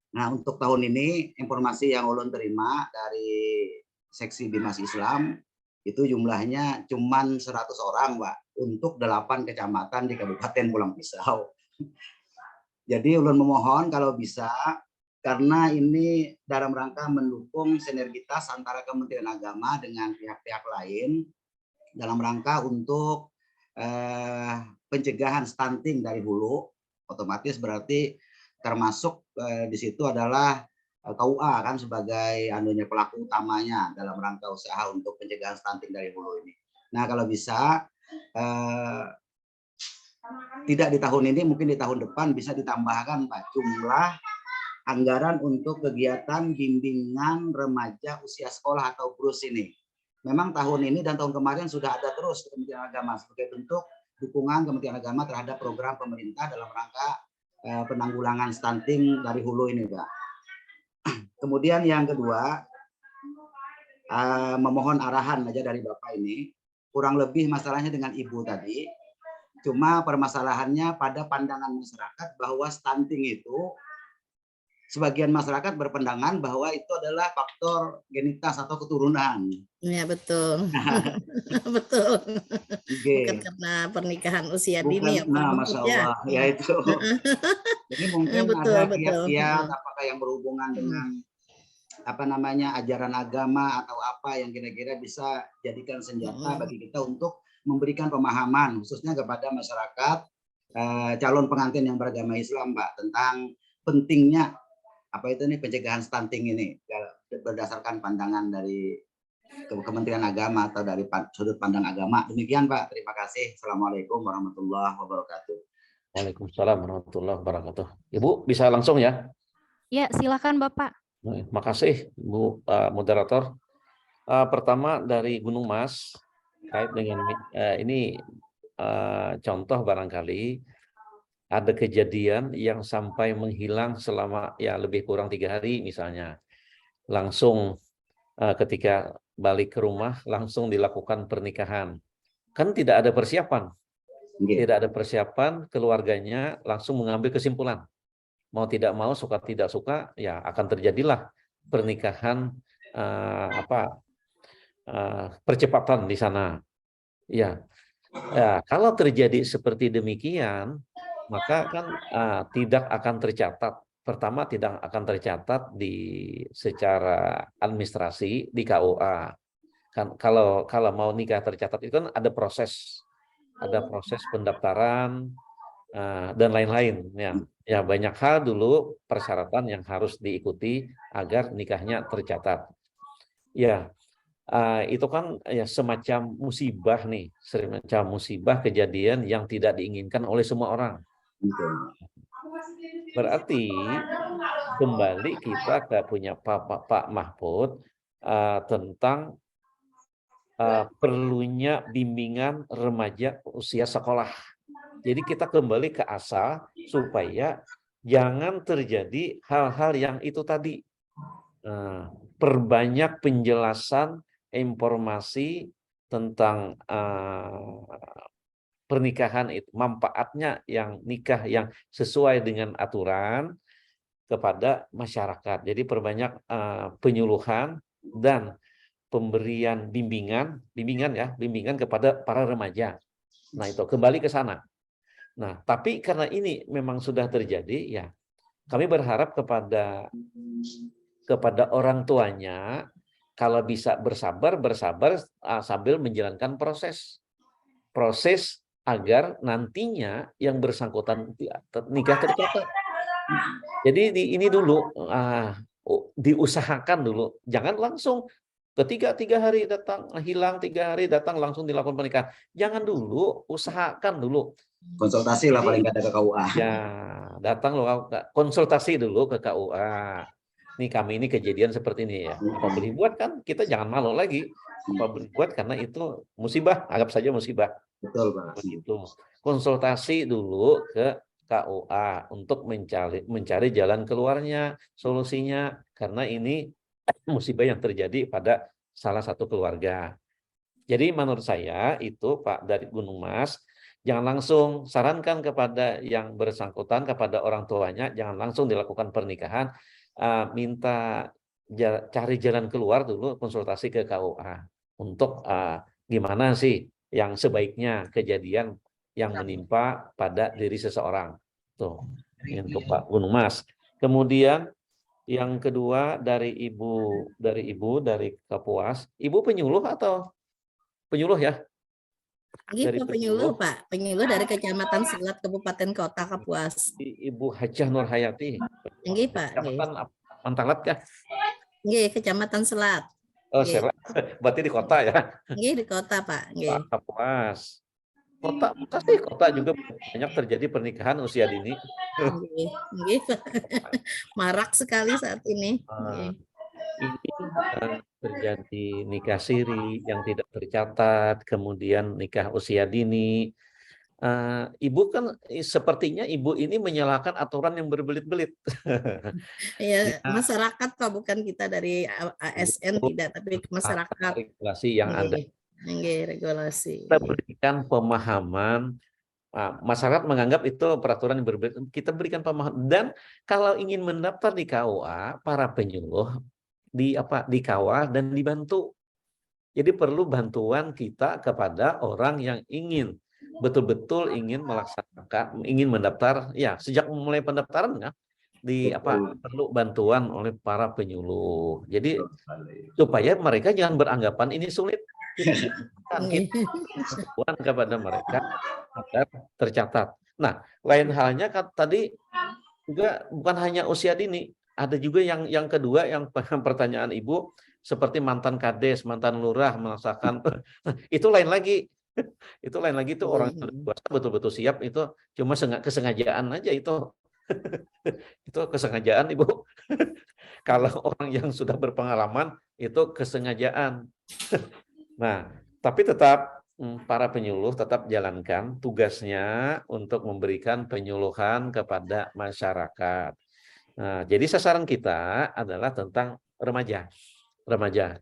Nah, untuk tahun ini informasi yang ulun terima dari seksi Bimas Islam itu jumlahnya cuma 100 orang, Pak, untuk 8 kecamatan di Kabupaten Pulang Pisau. Jadi ulun memohon kalau bisa, karena ini dalam rangka mendukung sinergitas antara Kementerian Agama dengan pihak-pihak lain dalam rangka untuk pencegahan stunting dari hulu, otomatis berarti termasuk di situ adalah KUA kan sebagai pelaku utamanya dalam rangka usaha untuk pencegahan stunting dari hulu ini. Nah kalau bisa tidak di tahun ini, mungkin di tahun depan bisa ditambahkan Pak jumlah anggaran untuk kegiatan bimbingan remaja usia sekolah atau BRUS ini. Memang tahun ini dan tahun kemarin sudah ada terus Kementerian Agama sebagai bentuk dukungan Kementerian Agama terhadap program pemerintah dalam rangka penanggulangan stunting dari hulu ini, Pak. Kemudian yang kedua, memohon arahan aja dari Bapak ini, kurang lebih masalahnya dengan Ibu tadi, Cuma permasalahannya pada pandangan masyarakat bahwa stunting itu, sebagian masyarakat berpandangan bahwa itu adalah faktor genetitas atau keturunan. Iya betul. Betul. Bukan Oke. karena pernikahan usia Bukan, dini ya Pak nah Mahfud Masya ya. Allah, ya itu. Jadi mungkin Betul, ada betul. kiat-kiat apakah yang berhubungan dengan apa namanya ajaran agama atau apa yang kira-kira bisa jadikan senjata bagi kita untuk memberikan pemahaman khususnya kepada masyarakat calon pengantin yang beragama Islam, Pak, tentang pentingnya apa itu nih pencegahan stunting ini berdasarkan pandangan dari Kementerian Agama atau dari sudut pandang agama. Demikian, Pak. Terima kasih. Assalamualaikum warahmatullahi wabarakatuh. Waalaikumsalam warahmatullahi wabarakatuh. Ibu bisa langsung ya? Ya, silakan Bapak. Makasih Bu moderator. Pertama dari Gunung Mas kait dengan ini contoh barangkali ada kejadian yang sampai menghilang selama ya lebih kurang 3 hari misalnya. Langsung ketika balik ke rumah langsung dilakukan pernikahan. Kan tidak ada persiapan. Tidak ada persiapan, keluarganya langsung mengambil kesimpulan. Mau tidak mau, suka tidak suka, ya akan terjadilah pernikahan percepatan di sana. Ya, kalau terjadi seperti demikian, maka kan tidak akan tercatat. Pertama, tidak akan tercatat di secara administrasi di KUA. Kan kalau mau nikah tercatat itu kan ada proses pendaftaran dan lain-lain. Ya banyak hal dulu persyaratan yang harus diikuti agar nikahnya tercatat. Ya. Itu kan ya semacam musibah nih, semacam musibah kejadian yang tidak diinginkan oleh semua orang. Berarti kembali kita ke punya Pak Mahfud tentang perlunya bimbingan remaja usia sekolah. Jadi kita kembali ke asal supaya jangan terjadi hal-hal yang itu tadi. Perbanyak penjelasan informasi tentang pernikahan itu, manfaatnya yang nikah yang sesuai dengan aturan kepada masyarakat. Jadi perbanyak penyuluhan dan pemberian bimbingan kepada para remaja. Nah itu kembali ke sana. Nah tapi karena ini memang sudah terjadi, ya kami berharap kepada orang tuanya kalau bisa bersabar sambil menjalankan proses agar nantinya yang bersangkutan nikah tercatat. Jadi ini dulu diusahakan dulu, jangan langsung ketika 3 hari datang hilang, 3 hari datang langsung dilakukan pernikahan. Jangan dulu, usahakan dulu. Konsultasi lah paling nggak ada ke KUA. Ya datang loh konsultasi dulu ke KUA. Nih kami ini kejadian seperti ini ya. Apa boleh buat kan? Kita jangan malu lagi. Apa boleh buat karena itu musibah, anggap saja musibah. Betul, Pak. Begitu. Konsultasi dulu ke KUA untuk mencari jalan keluarnya, solusinya karena ini musibah yang terjadi pada salah satu keluarga. Jadi menurut saya itu Pak dari Gunung Mas, jangan langsung sarankan kepada yang bersangkutan kepada orang tuanya, jangan langsung dilakukan pernikahan. Minta cari jalan keluar dulu, konsultasi ke KUA untuk gimana sih yang sebaiknya kejadian yang menimpa pada diri seseorang. Tuh, untuk Pak Gunung Mas. Kemudian yang kedua dari ibu dari Kapuas. Ibu penyuluh atau penyuluh ya? Dari penyuluh Pak, penyuluh dari Kecamatan Selat Kabupaten Kota Kapuas. Ibu Hajah Nur Hayati. Nggih Pak. Kecamatan Mantalat kah? Nggih, Kecamatan Selat. Oh, Selat. Berarti di kota ya? Nggih, di kota Pak. Nggih. Kapuas. Kota kota juga banyak terjadi pernikahan usia dini. Nggih, marak sekali saat ini. Ini terjadi nikah siri yang tidak tercatat, kemudian nikah usia dini. Ibu kan sepertinya ibu ini menyalahkan aturan yang berbelit-belit. Ya, masyarakat Pak, bukan kita dari ASN tidak, tapi masyarakat. Regulasi yang ada. Regulasi. Kita berikan pemahaman masyarakat menganggap itu peraturan yang berbeda. Kita berikan pemahaman. Dan kalau ingin mendaftar di KUA, para penyuluh dikawal dan dibantu. Jadi perlu bantuan kita kepada orang yang ingin betul-betul ingin melaksanakan, ingin mendaftar. Ya, sejak mulai pendaftaran ya, perlu bantuan oleh para penyuluh. Jadi supaya mereka jangan beranggapan ini sulit. Kita bantuan kepada mereka agar tercatat. Nah, lain halnya kan tadi juga bukan hanya usia dini, ada juga yang kedua yang pertanyaan Ibu seperti mantan kades, mantan lurah melaksanakan itu lain lagi. Itu lain lagi, itu orang dewasa betul-betul siap, itu cuma kesengajaan aja itu. Itu kesengajaan, Ibu. Kalau orang yang sudah berpengalaman itu kesengajaan. Nah, tapi tetap para penyuluh tetap jalankan tugasnya untuk memberikan penyuluhan kepada masyarakat. Nah, jadi sasaran kita adalah tentang remaja.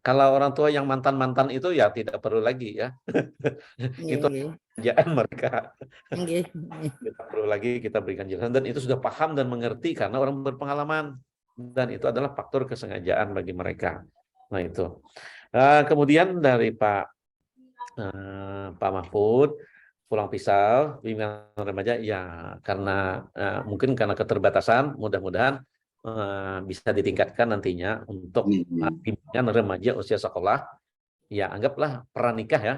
Kalau orang tua yang mantan-mantan itu ya tidak perlu lagi ya. Itu kerjaan mereka. Tidak perlu lagi kita berikan jelasan, dan itu sudah paham dan mengerti karena orang berpengalaman, dan itu adalah faktor kesengajaan bagi mereka. Nah itu. Kemudian dari Pak Mahfud, Pulang Pisau, bimbingan remaja ya karena mungkin karena keterbatasan, mudah-mudahan bisa ditingkatkan nantinya untuk bimbingan remaja usia sekolah. Ya anggaplah pranikah ya,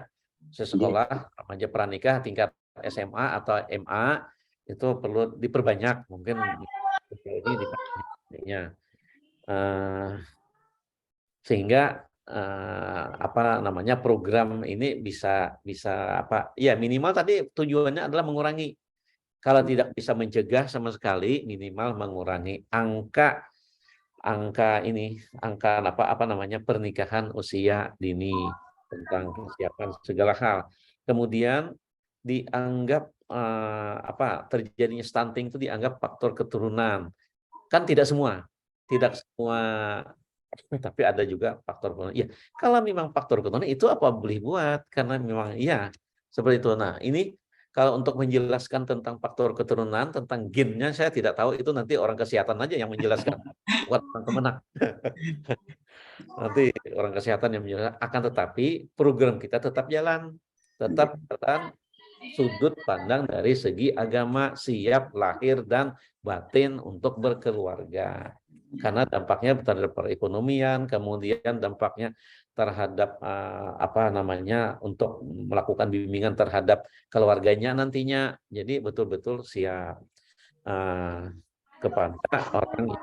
usia sekolah, remaja pranikah tingkat SMA atau MA itu perlu diperbanyak, mungkin ini diperbanyak, sehingga program ini bisa ya minimal tadi tujuannya adalah mengurangi, kalau tidak bisa mencegah sama sekali, minimal mengurangi angka pernikahan usia dini, tentang kesiapan segala hal. Kemudian dianggap terjadinya stunting itu dianggap faktor keturunan. Kan tidak semua, tapi ada juga faktor keturunan. Ya, kalau memang faktor keturunan itu apa boleh buat, karena memang ya seperti itu. Nah, ini kalau untuk menjelaskan tentang faktor keturunan, tentang gennya, saya tidak tahu, itu nanti orang kesehatan aja yang menjelaskan, bukan orang kemenang. Nanti orang kesehatan yang menjelaskan. Akan tetapi program kita tetap jalan sudut pandang dari segi agama, siap lahir dan batin untuk berkeluarga. Karena dampaknya terhadap perekonomian, kemudian dampaknya terhadap untuk melakukan bimbingan terhadap keluarganya nantinya. Jadi betul-betul siap kepada orang yang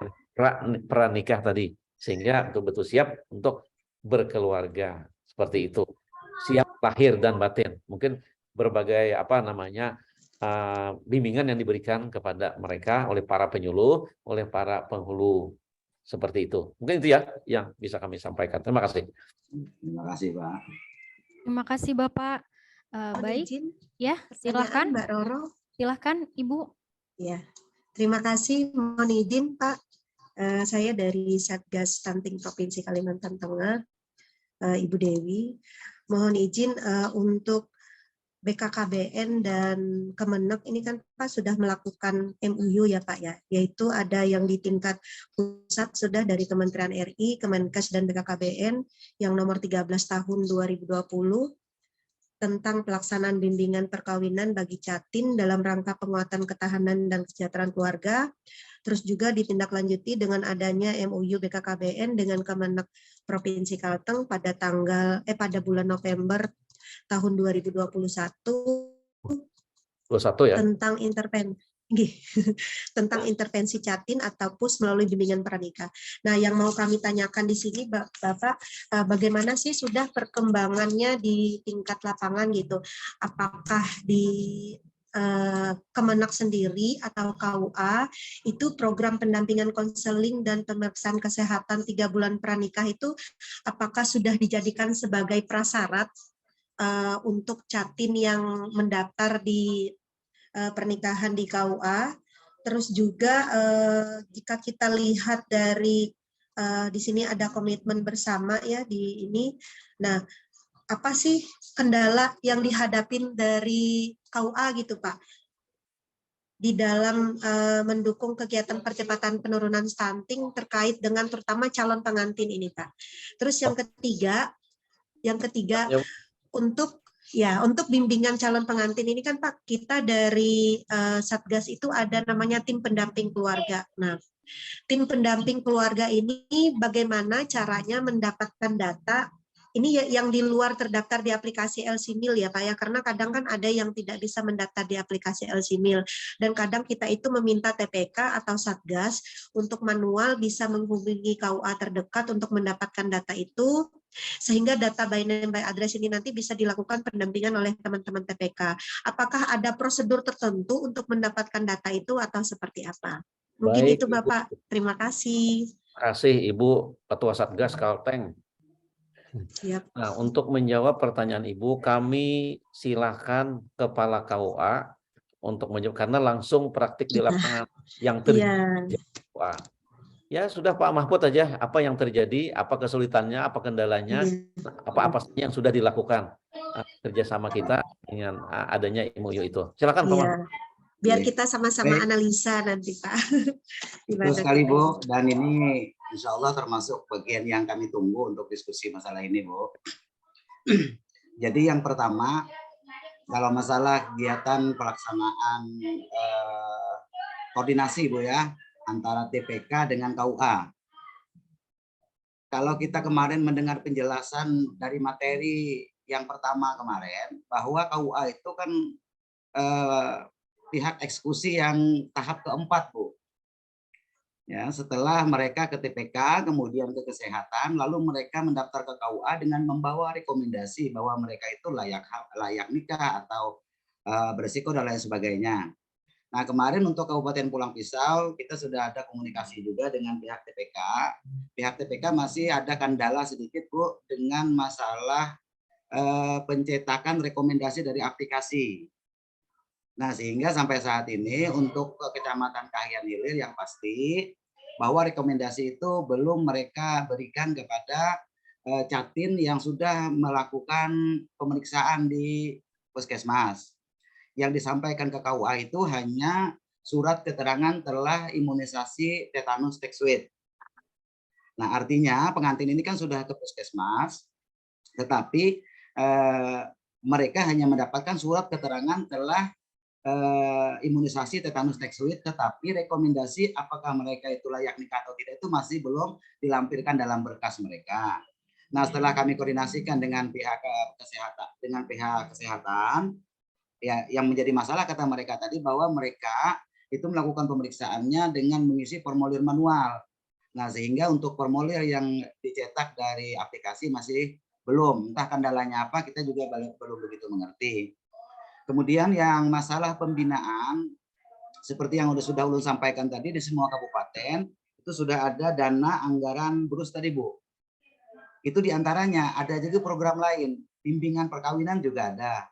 pranikah tadi, sehingga betul-betul siap untuk berkeluarga, seperti itu. Siap lahir dan batin. Mungkin berbagai bimbingan yang diberikan kepada mereka oleh para penyuluh, oleh para penghulu, seperti itu. Mungkin itu ya yang bisa kami sampaikan. Terima kasih. Terima kasih, Pak. Terima kasih, Bapak. Baik, ya silakan Mbak Roro. Silakan Ibu. Ya, terima kasih. Mohon izin Pak, saya dari Satgas Stunting Provinsi Kalimantan Tengah, Ibu Dewi. Mohon izin untuk BKKBN dan Kemenek ini kan Pak sudah melakukan MOU ya Pak ya, yaitu ada yang di tingkat pusat sudah dari Kementerian RI, Kemenkes dan BKKBN yang nomor 13 tahun 2020 tentang pelaksanaan bimbingan perkawinan bagi Jatim dalam rangka penguatan ketahanan dan kesejahteraan keluarga. Terus juga ditindaklanjuti dengan adanya MOU BKKBN dengan Kemenek Provinsi Kalteng pada bulan November tahun 2021 ya? Tentang intervensi Jatim atau PUS melalui bimbingan pernikah. Nah, yang mau kami tanyakan di sini Bapak, bagaimana sih sudah perkembangannya di tingkat lapangan gitu? Apakah di Kemenak sendiri atau KUA itu program pendampingan konseling dan pemeriksaan kesehatan 3 bulan pranikah itu apakah sudah dijadikan sebagai prasyarat untuk Jatim yang mendaftar di pernikahan di KUA? Terus juga jika kita lihat dari di sini ada komitmen bersama ya di ini. Nah, apa sih kendala yang dihadapin dari KUA gitu Pak? di dalam mendukung kegiatan percepatan penurunan stunting terkait dengan terutama calon pengantin ini, Pak. Terus yang ketiga untuk bimbingan calon pengantin ini kan Pak, kita dari Satgas itu ada namanya tim pendamping keluarga. Nah, tim pendamping keluarga ini bagaimana caranya mendapatkan data ini yang di luar terdaftar di aplikasi LCMIL ya Pak ya, karena kadang kan ada yang tidak bisa mendaftar di aplikasi LCMIL dan kadang kita itu meminta TPK atau Satgas untuk manual bisa menghubungi KUA terdekat untuk mendapatkan data itu, sehingga data by name by address ini nanti bisa dilakukan pendampingan oleh teman-teman TPK. Apakah ada prosedur tertentu untuk mendapatkan data itu atau seperti apa? Mungkin Baik, itu Bapak. Terima kasih. Terima kasih Ibu Ketua Satgas Kalteng. Siap. Nah, untuk menjawab pertanyaan Ibu, kami silakan Kepala KUA untuk menjawab karena langsung praktik di lapangan yang terjadi. Ya sudah Pak Mahfud aja, apa yang terjadi, apa kesulitannya, apa kendalanya, apa yang sudah dilakukan kerjasama kita dengan adanya MOU itu. Silakan Pak Mahfud. Biar kita sama-sama analisa nanti Pak. Betul sekali Bu, dan ini insya Allah termasuk bagian yang kami tunggu untuk diskusi masalah ini Bu. Jadi yang pertama, kalau masalah kegiatan pelaksanaan koordinasi Bu ya, antara TPK dengan KUA. Kalau kita kemarin mendengar penjelasan dari materi yang pertama kemarin, bahwa KUA itu kan pihak eksekusi yang tahap keempat Bu. Ya, setelah mereka ke TPK, kemudian ke kesehatan, lalu mereka mendaftar ke KUA dengan membawa rekomendasi bahwa mereka itu layak nikah atau beresiko dan lain sebagainya. Nah, kemarin untuk Kabupaten Pulang Pisau kita sudah ada komunikasi juga dengan pihak TPK. Pihak TPK masih ada kendala sedikit Bu dengan masalah pencetakan rekomendasi dari aplikasi. Nah, sehingga sampai saat ini untuk Kecamatan Kahiyang Hilir yang pasti bahwa rekomendasi itu belum mereka berikan kepada Catin yang sudah melakukan pemeriksaan di Puskesmas. Yang disampaikan ke KUA itu hanya surat keterangan telah imunisasi tetanus toxoid. Nah, artinya pengantin ini kan sudah ke Puskesmas, tetapi mereka hanya mendapatkan surat keterangan telah imunisasi tetanus toxoid, tetapi rekomendasi apakah mereka itu layak nikah atau tidak itu masih belum dilampirkan dalam berkas mereka. Nah, setelah kami koordinasikan dengan pihak kesehatan, ya yang menjadi masalah kata mereka tadi bahwa mereka itu melakukan pemeriksaannya dengan mengisi formulir manual. Nah, sehingga untuk formulir yang dicetak dari aplikasi masih belum, entah kendalanya apa kita juga belum begitu mengerti. Kemudian yang masalah pembinaan, seperti yang sudah ulun sampaikan tadi, di semua kabupaten itu sudah ada dana anggaran BRUS tadi Bu. Itu diantaranya ada juga program lain, bimbingan perkawinan juga ada.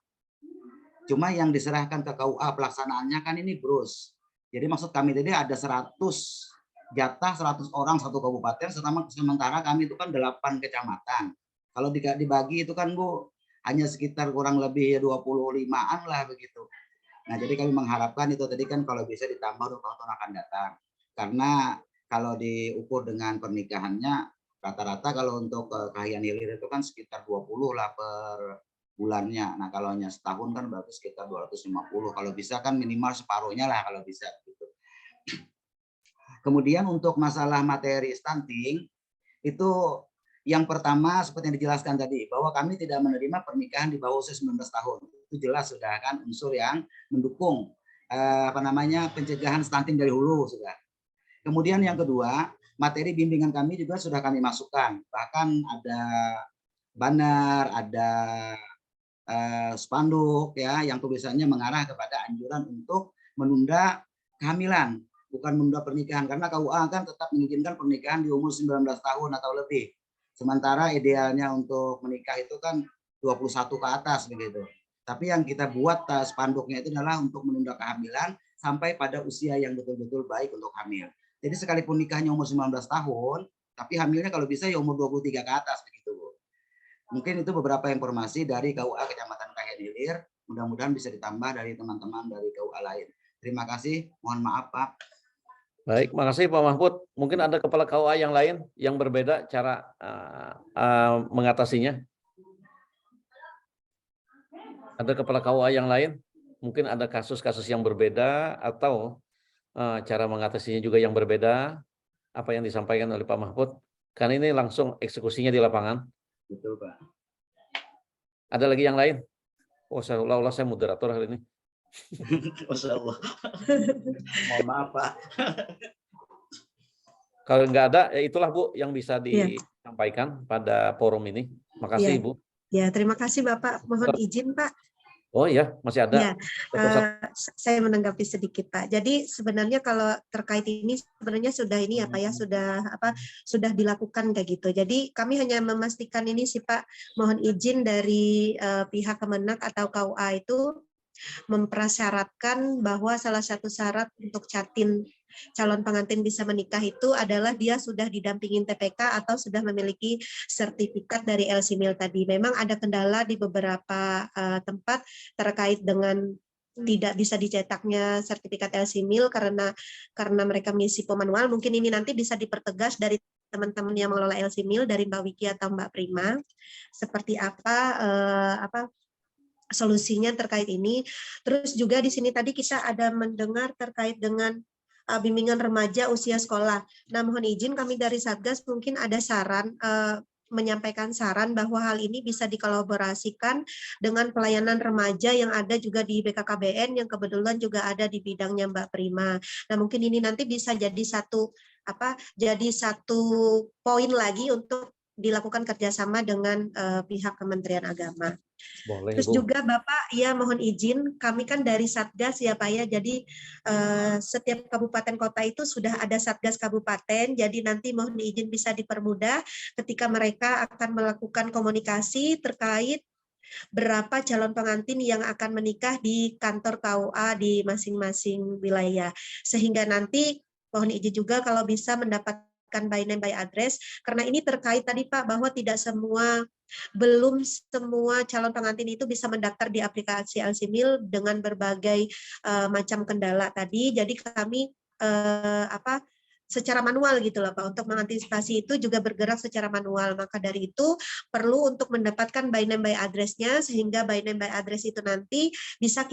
Cuma yang diserahkan ke KUA pelaksanaannya kan ini BRUS. Jadi maksud kami tadi ada 100 jatah 100 orang satu kabupaten, sementara kami itu kan 8 kecamatan. Kalau dibagi itu kan Bu, hanya sekitar kurang lebih 25-an lah begitu. Nah, jadi kami mengharapkan itu tadi kan kalau bisa ditambah 20 tahun akan datang. Karena kalau diukur dengan pernikahannya, rata-rata kalau untuk Kahiyang Hilir itu kan sekitar 20 lah per bulannya. Nah, kalau hanya setahun kan berarti sekitar 250. Kalau bisa kan minimal separuhnya lah kalau bisa. Gitu. Kemudian untuk masalah materi stunting, itu yang pertama seperti yang dijelaskan tadi bahwa kami tidak menerima pernikahan di bawah usia 19 tahun. Itu jelas sudah kan unsur yang mendukung pencegahan stunting dari hulu sudah. Kemudian yang kedua, materi bimbingan kami juga sudah kami masukkan. Bahkan ada banner, ada spanduk ya yang tulisannya mengarah kepada anjuran untuk menunda kehamilan, bukan menunda pernikahan, karena KUA kan tetap mengizinkan pernikahan di umur 19 tahun atau lebih. Sementara idealnya untuk menikah itu kan 21 ke atas begitu. Tapi yang kita buat spanduknya itu adalah untuk menunda kehamilan sampai pada usia yang betul-betul baik untuk hamil. Jadi sekalipun nikahnya umur 19 tahun, tapi hamilnya kalau bisa ya umur 23 ke atas begitu Bu. Mungkin itu beberapa informasi dari KUA Kecamatan Kahiyang Hilir. Mudah-mudahan bisa ditambah dari teman-teman dari KUA lain. Terima kasih. Mohon maaf, Pak. Baik, makasih Pak Mahfud. Mungkin ada kepala KUA yang lain yang berbeda cara mengatasinya. Ada kepala KUA yang lain? Mungkin ada kasus-kasus yang berbeda atau cara mengatasinya juga yang berbeda. Apa yang disampaikan oleh Pak Mahfud? Karena ini langsung eksekusinya di lapangan. Betul, Pak. Ada lagi yang lain? Oh, seolah-olah saya moderator hari ini. Masya Allah. Mohon maaf, Pak. Kalau nggak ada, ya itulah Bu yang bisa disampaikan pada forum ini. Makasih Bu. Ya, terima kasih Bapak. Mohon izin Pak. Oh iya, masih ada. Ya, saya menanggapi sedikit Pak. Jadi sebenarnya kalau terkait ini sebenarnya sudah ini apa ya, sudah dilakukan kayak gitu. Jadi kami hanya memastikan ini sih Pak, mohon izin dari pihak Kemenak atau KUA itu mempersyaratkan bahwa salah satu syarat untuk calon pengantin bisa menikah itu adalah dia sudah didampingin TPK atau sudah memiliki sertifikat dari LC-MIL tadi. Memang ada kendala di beberapa tempat terkait dengan tidak bisa dicetaknya sertifikat LC-MIL karena mereka mengisi manual. Mungkin ini nanti bisa dipertegas dari teman-teman yang mengelola LC-MIL, dari Mbak Wiki atau Mbak Prima, seperti apa solusinya terkait ini. Terus juga di sini tadi kita ada mendengar terkait dengan bimbingan remaja usia sekolah. Nah, mohon izin kami dari Satgas mungkin ada saran, menyampaikan saran bahwa hal ini bisa dikolaborasikan dengan pelayanan remaja yang ada juga di BKKBN yang kebetulan juga ada di bidangnya Mbak Prima. Nah, mungkin ini nanti bisa jadi satu poin lagi untuk dilakukan kerjasama dengan pihak Kementerian Agama. Boleh, Terus Bu. juga Bapak, ya mohon izin, kami kan dari Satgas ya Pak ya, jadi setiap kabupaten kota itu sudah ada Satgas kabupaten, jadi nanti mohon izin bisa dipermudah ketika mereka akan melakukan komunikasi terkait berapa calon pengantin yang akan menikah di kantor KUA di masing-masing wilayah. Sehingga nanti mohon izin juga kalau bisa mendapatkan by name by address, karena ini terkait tadi Pak bahwa belum semua calon pengantin itu bisa mendaftar di aplikasi LC-MIL dengan berbagai macam kendala tadi. Jadi kami secara manual gitu loh Pak, untuk mengantisipasi itu juga bergerak secara manual. Maka dari itu perlu untuk mendapatkan by name by address-nya, sehingga by name by address itu nanti bisa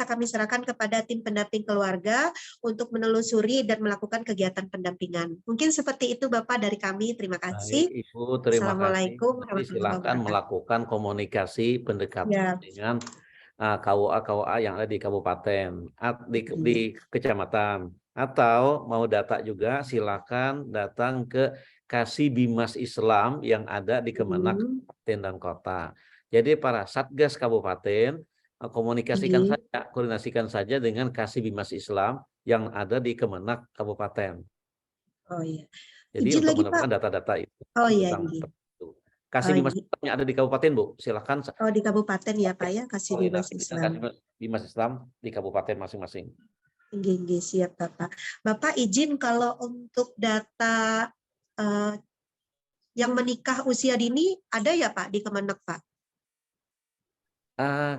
kami serahkan kepada tim pendamping keluarga untuk menelusuri dan melakukan kegiatan pendampingan. Mungkin seperti itu Bapak dari kami. Terima kasih. Baik, Ibu, terima Assalamualaikum kasih. Silakan melakukan komunikasi pendekatan dengan KUA yang ada di kabupaten, di kecamatan. Atau mau data juga silakan datang ke Kasih Bimas Islam yang ada di Kemenak Kabupaten dan Kota. Jadi para Satgas Kabupaten koordinasikan saja dengan Kasih Bimas Islam yang ada di Kemenak Kabupaten. Oh iya. Jadi untuk mendapatkan data-data itu. Oh iya. Kasih Bimas Islam yang ada di kabupaten Bu, silakan. Oh di kabupaten ya Pak ya, Kasih Bimas Islam. Kasih Bimas Islam di kabupaten masing-masing. Siap Bapak. Bapak izin kalau untuk data yang menikah usia dini ada ya Pak di Kemenak Pak?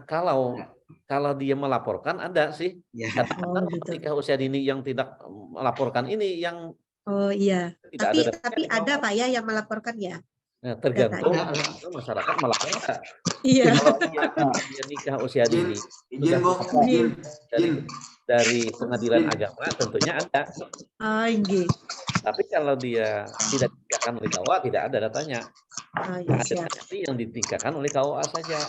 Kalau dia melaporkan ada sih. Menikah usia dini yang tidak melaporkan ini yang. Oh iya. Tapi ada Pak ya yang melaporkan ya. Nah, tergantung masyarakat melaporkan. Iya. Kalau dia nikah usia dini. Dari pengadilan agama tentunya ada. Tapi kalau dia tidak dinikahkan oleh KUA tidak ada datanya. Ada yang dinikahkan oleh KUA saja.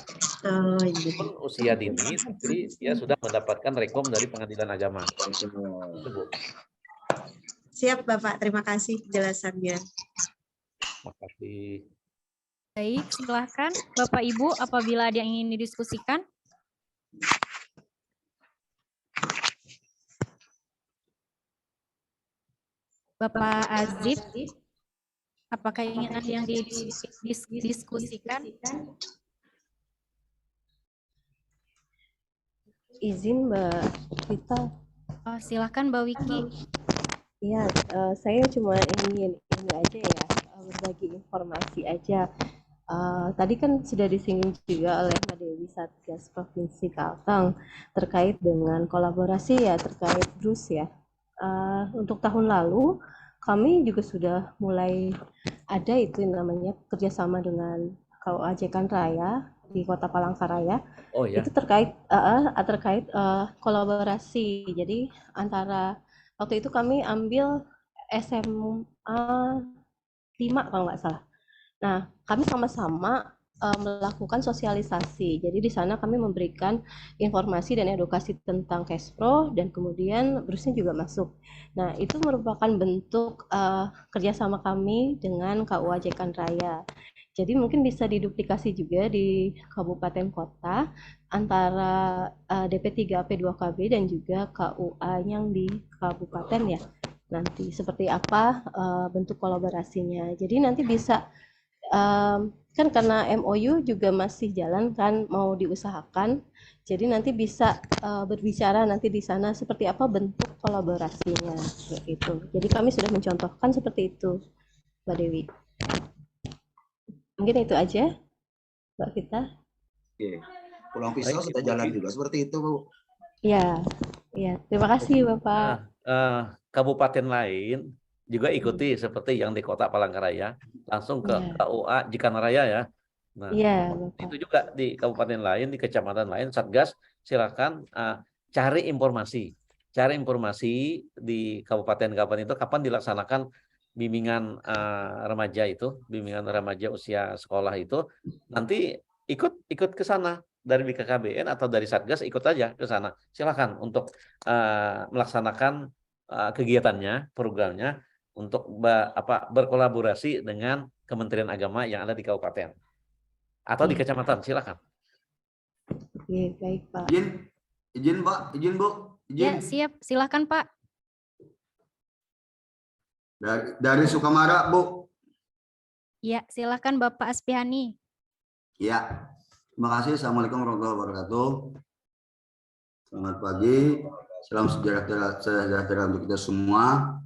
Usia dini, tapi dia sudah mendapatkan rekom dari pengadilan agama. Siap Bapak, terima kasih penjelasannya. Terima kasih. Baik, silakan Bapak Ibu apabila ada yang ingin didiskusikan. Bapak Azib, apakah ingin ada yang didiskusikan? Izin Mbak Vita. Silakan Mbak Wiki. Iya, saya cuma ingin ini aja ya, berbagi informasi aja. Tadi kan sudah disinggung juga oleh Mbak Dewi Satgas Provinsi Kalteng terkait dengan kolaborasi ya, terkait BRUS ya. Untuk tahun lalu kami juga sudah mulai ada itu yang namanya kerjasama dengan KUA Jekan Raya di Kota Palangkaraya. Oh ya. Itu terkait kolaborasi. Jadi antara waktu itu kami ambil SMA 5 kalau nggak salah. Nah, kami sama-sama melakukan sosialisasi. Jadi di sana kami memberikan informasi dan edukasi tentang Cashpro dan kemudian BRUS-nya juga masuk. Nah, itu merupakan bentuk kerjasama kami dengan KUA Jekan Raya. Jadi mungkin bisa diduplikasi juga di kabupaten kota antara DP3AP 2KB dan juga KUA yang di kabupaten ya. Nanti seperti apa bentuk kolaborasinya. Jadi nanti bisa kan karena MOU juga masih jalan kan, mau diusahakan. Jadi nanti bisa berbicara nanti di sana seperti apa bentuk kolaborasinya itu. Jadi kami sudah mencontohkan seperti itu, Mbak Dewi. Mungkin itu aja, Mbak Vita. Oke. Pulang Pisau sudah jalan juga seperti itu, Bu. Iya, iya. Terima kasih, Bapak. Kabupaten lain juga ikuti seperti yang di Kota Palangkaraya, langsung ke KUA Jekan Raya ya. Nah, itu juga di kabupaten lain, di kecamatan lain, Satgas silakan cari informasi di kabupaten-kabupaten itu kapan dilaksanakan bimbingan remaja itu, bimbingan remaja usia sekolah itu, nanti ikut ke sana dari BKKBN atau dari Satgas, ikut aja ke sana. Silakan untuk melaksanakan kegiatannya, programnya untuk berkolaborasi dengan Kementerian Agama yang ada di kabupaten atau di kecamatan, silakan. Oke, baik Pak. Izin Pak, izin Bu, izin. Ya, siap, silakan Pak. Dari Sukamara, Bu. Ya, silakan Bapak Aspiani. Ya, terima kasih. Assalamualaikum warahmatullahi wabarakatuh. Selamat pagi, salam sejahtera untuk kita semua.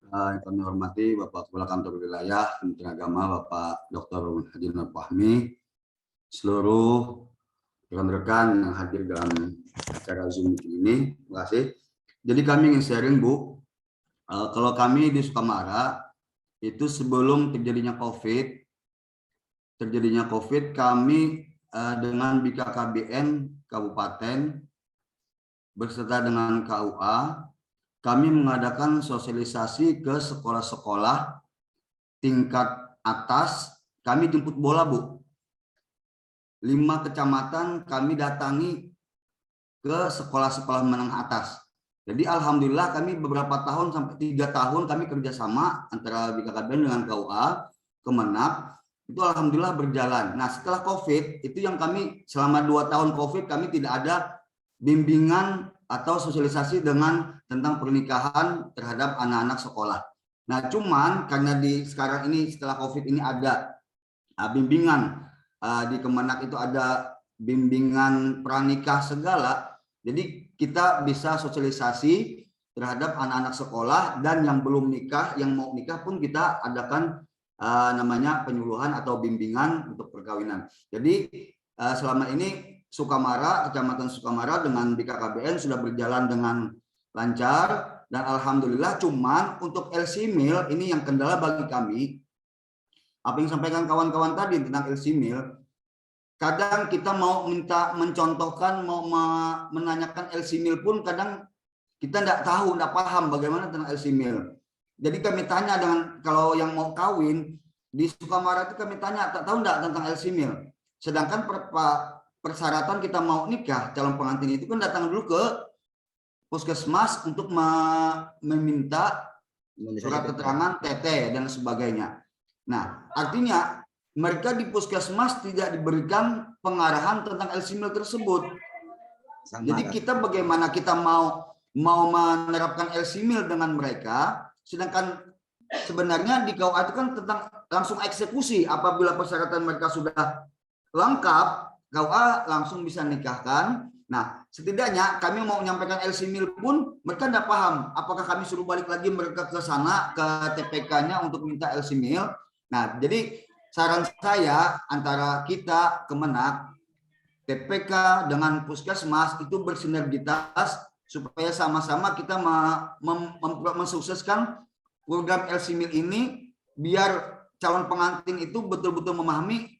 Yang kami hormati Bapak Kepala Kantor Wilayah Kementerian Agama, Bapak Dr. Haji Nur Fahmi, seluruh rekan-rekan yang hadir dalam acara Zoom ini. Terima kasih. Jadi kami ingin sharing, Bu. Kalau kami di Sukamara itu sebelum terjadinya COVID, kami dengan BKKBN Kabupaten beserta dengan KUA, kami mengadakan sosialisasi ke sekolah-sekolah tingkat atas. Kami jemput bola, Bu. 5 kecamatan kami datangi ke sekolah-sekolah menengah atas. Jadi alhamdulillah kami beberapa tahun sampai 3 tahun kami kerjasama antara BKKBN dengan KUA, Kemenag, itu alhamdulillah berjalan. Nah setelah COVID itu yang kami selama 2 tahun COVID kami tidak ada bimbingan atau sosialisasi tentang pernikahan terhadap anak-anak sekolah. Nah cuman karena sekarang ini setelah COVID ini ada bimbingan di Kemenag itu ada bimbingan pranikah segala. Jadi kita bisa sosialisasi terhadap anak-anak sekolah dan yang belum nikah, yang mau nikah pun kita adakan namanya penyuluhan atau bimbingan untuk perkawinan. Jadi selama ini Sukamara, Kecamatan Sukamara dengan BKKBN sudah berjalan dengan lancar dan alhamdulillah. Cuman untuk LC Mil ini yang kendala bagi kami. Apa yang disampaikan kawan-kawan tadi tentang LC Mil, kadang kita mau minta mencontohkan, mau menanyakan LC Mil pun kadang kita tidak tahu, tidak paham bagaimana tentang LC Mil. Jadi kami tanya dengan kalau yang mau kawin di Sukamara itu kami tanya, tak tahu tidak tentang LC Mil. Sedangkan persyaratan kita mau nikah calon pengantin itu kan datang dulu ke puskesmas untuk meminta surat keterangan TT dan sebagainya. Nah, artinya mereka di puskesmas tidak diberikan pengarahan tentang LC Mil tersebut. Jadi kita bagaimana kita mau menerapkan LC Mil dengan mereka, sedangkan sebenarnya di KUA itu kan tentang langsung eksekusi apabila persyaratan mereka sudah lengkap. KUA langsung bisa nikahkan. Nah, setidaknya kami mau menyampaikan LC Mil pun mereka tidak paham. Apakah kami suruh balik lagi mereka ke sana ke TPK-nya untuk minta LC Mil? Nah, jadi saran saya antara kita Kemenak, TPK dengan Puskesmas itu bersinergitas supaya sama-sama kita mensukseskan program LC-Mil ini, biar calon pengantin itu betul-betul memahami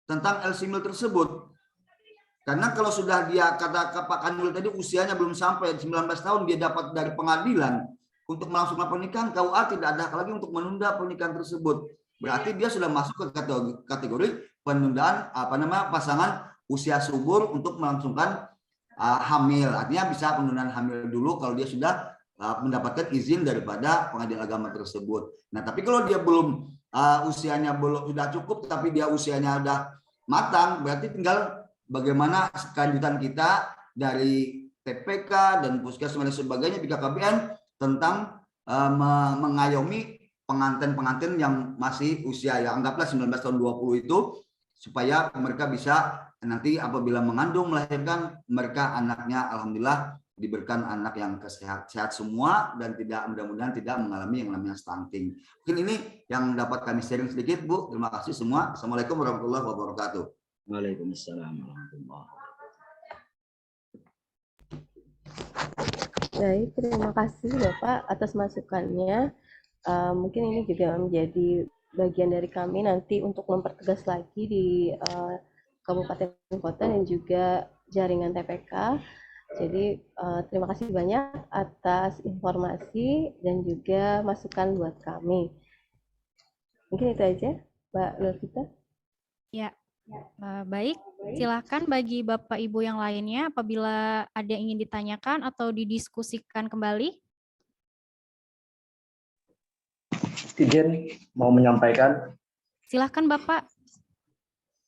tentang LC-Mil tersebut. Karena kalau sudah dia, kata Pak Kanwil tadi, usianya belum sampai 19 tahun, dia dapat dari pengadilan untuk melangsungkan pernikahan, KUA tidak ada lagi untuk menunda pernikahan tersebut. Berarti dia sudah masuk ke kategori penundaan pasangan usia subur untuk melangsungkan hamil. Artinya bisa penundaan hamil dulu kalau dia sudah mendapatkan izin daripada pengadilan agama tersebut. Nah, tapi kalau dia belum usianya belum sudah cukup, tapi dia usianya sudah matang, berarti tinggal bagaimana kelanjutan kita dari TPK dan Puskesmas dan sebagainya di KKBN tentang mengayomi pengantin-pengantin yang masih usia ya anggaplah 19 tahun 20 itu, supaya mereka bisa nanti apabila mengandung melahirkan, mereka anaknya alhamdulillah diberikan anak yang sehat semua dan tidak, mudah-mudahan tidak mengalami yang namanya stunting. Mungkin ini yang dapat kami sharing sedikit, Bu. Terima kasih semua. Assalamualaikum warahmatullahi wabarakatuh. Waalaikumsalam warahmatullahi wabarakatuh. Baik, terima kasih Bapak atas masukannya. Mungkin ini juga menjadi bagian dari kami nanti untuk mempertegas lagi di kabupaten kota dan juga jaringan TPK. Jadi terima kasih banyak atas informasi dan juga masukan buat kami. Mungkin itu aja, Mbak Lurvita. Ya, baik. Silakan bagi Bapak Ibu yang lainnya apabila ada yang ingin ditanyakan atau didiskusikan kembali. Izin mau menyampaikan. Silakan Bapak.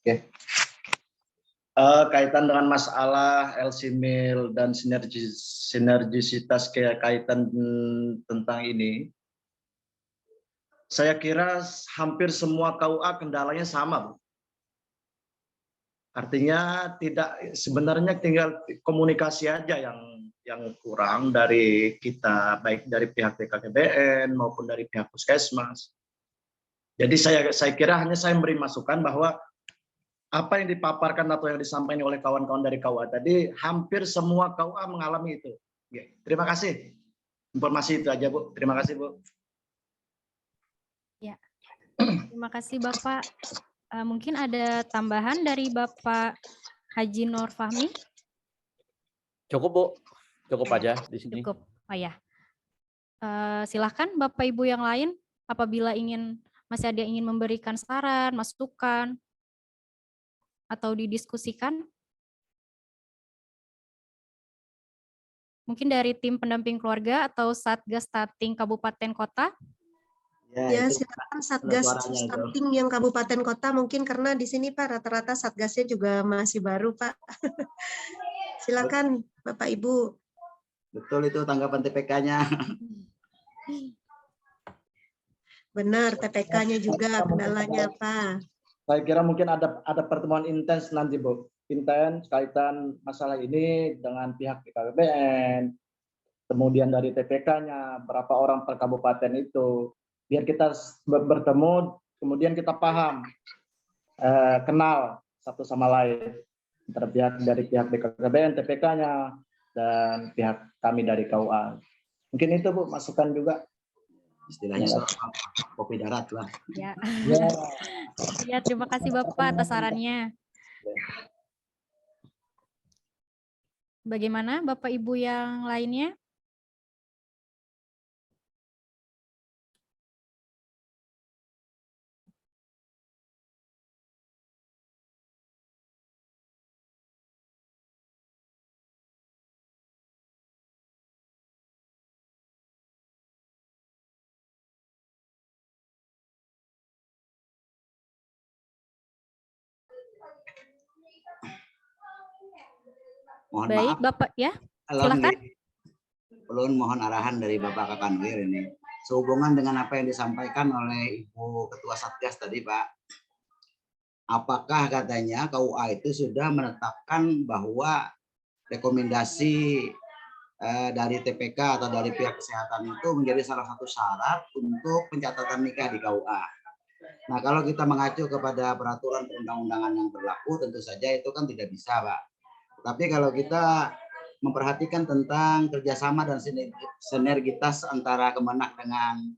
Oke. Kaitan dengan masalah LC-Mil dan sinergisitas kaitan tentang ini, saya kira hampir semua KUA kendalanya sama, Bu. Artinya sebenarnya tinggal komunikasi aja yang kurang dari kita, baik dari pihak BKKBN maupun dari pihak Puskesmas. Jadi saya kira hanya saya memberi masukan bahwa apa yang dipaparkan atau yang disampaikan oleh kawan-kawan dari KUA tadi, hampir semua KUA mengalami itu. Terima kasih. Informasi itu aja, Bu. Terima kasih, Bu. Ya, terima kasih Bapak. Mungkin ada tambahan dari Bapak Haji Nur Fahmi? Cukup, Bu. Cukup aja di sini. Cukup. Oh ya. Silakan Bapak Ibu yang lain apabila masih ada yang ingin memberikan saran, masukan, atau didiskusikan. Mungkin dari tim pendamping keluarga atau Satgas Stunting Kabupaten Kota. Ya, silakan Satgas Stunting yang Kabupaten Kota, mungkin karena di sini Pak rata-rata Satgasnya juga masih baru, Pak. Silakan Bapak Ibu. Betul itu tanggapan TPK-nya. Benar, TPK-nya juga kendalanya apa? Saya kira mungkin ada pertemuan intens nanti, Bu. Intens kaitan masalah ini dengan pihak BKKBN, kemudian dari TPK-nya, berapa orang per kabupaten itu. Biar kita bertemu, kemudian kita paham, kenal satu sama lain. Antara dari pihak BKKBN, TPK-nya, dan pihak kami dari KUA. Mungkin itu, Bu, masukan juga. Istilahnya kopi darat lah. Ya. Ya, terima kasih Bapak atas sarannya. Bagaimana Bapak Ibu yang lainnya? Mohon Baik, maaf. Bapak ya. Silakan. Ulun mohon arahan dari Bapak Kakanwil ini. Sehubungan dengan apa yang disampaikan oleh Ibu Ketua Satgas tadi, Pak. Apakah katanya KUA itu sudah menetapkan bahwa rekomendasi dari TPK atau dari pihak kesehatan itu menjadi salah satu syarat untuk pencatatan nikah di KUA. Nah, kalau kita mengacu kepada peraturan perundang-undangan yang berlaku, tentu saja itu kan tidak bisa, Pak. Tapi kalau kita memperhatikan tentang kerjasama dan sinergitas antara Kemenak dengan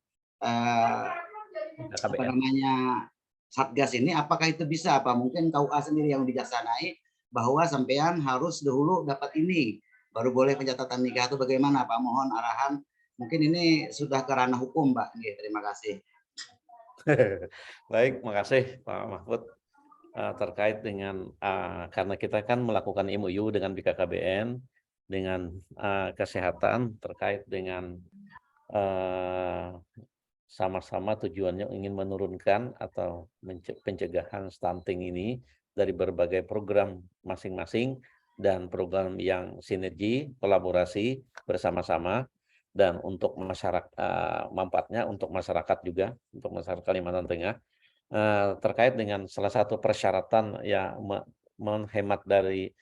apa namanya Satgas ini, apakah itu bisa? Apa mungkin KUA sendiri yang bijaksanai bahwa sampean harus dahulu dapat ini, baru boleh pencatatan nikah, itu bagaimana, Pak? Mohon arahan. Mungkin ini sudah ke ranah hukum, Pak. Terima kasih. Baik, makasih Pak Mahfud. Terkait dengan karena kita kan melakukan MOU dengan BKKBN dengan kesehatan terkait dengan sama-sama tujuannya ingin menurunkan atau pencegahan stunting ini dari berbagai program masing-masing dan program yang sinergi, kolaborasi bersama-sama. Dan untuk masyarakat manfaatnya untuk masyarakat juga, untuk masyarakat Kalimantan Tengah, terkait dengan salah satu persyaratan ya menghemat dari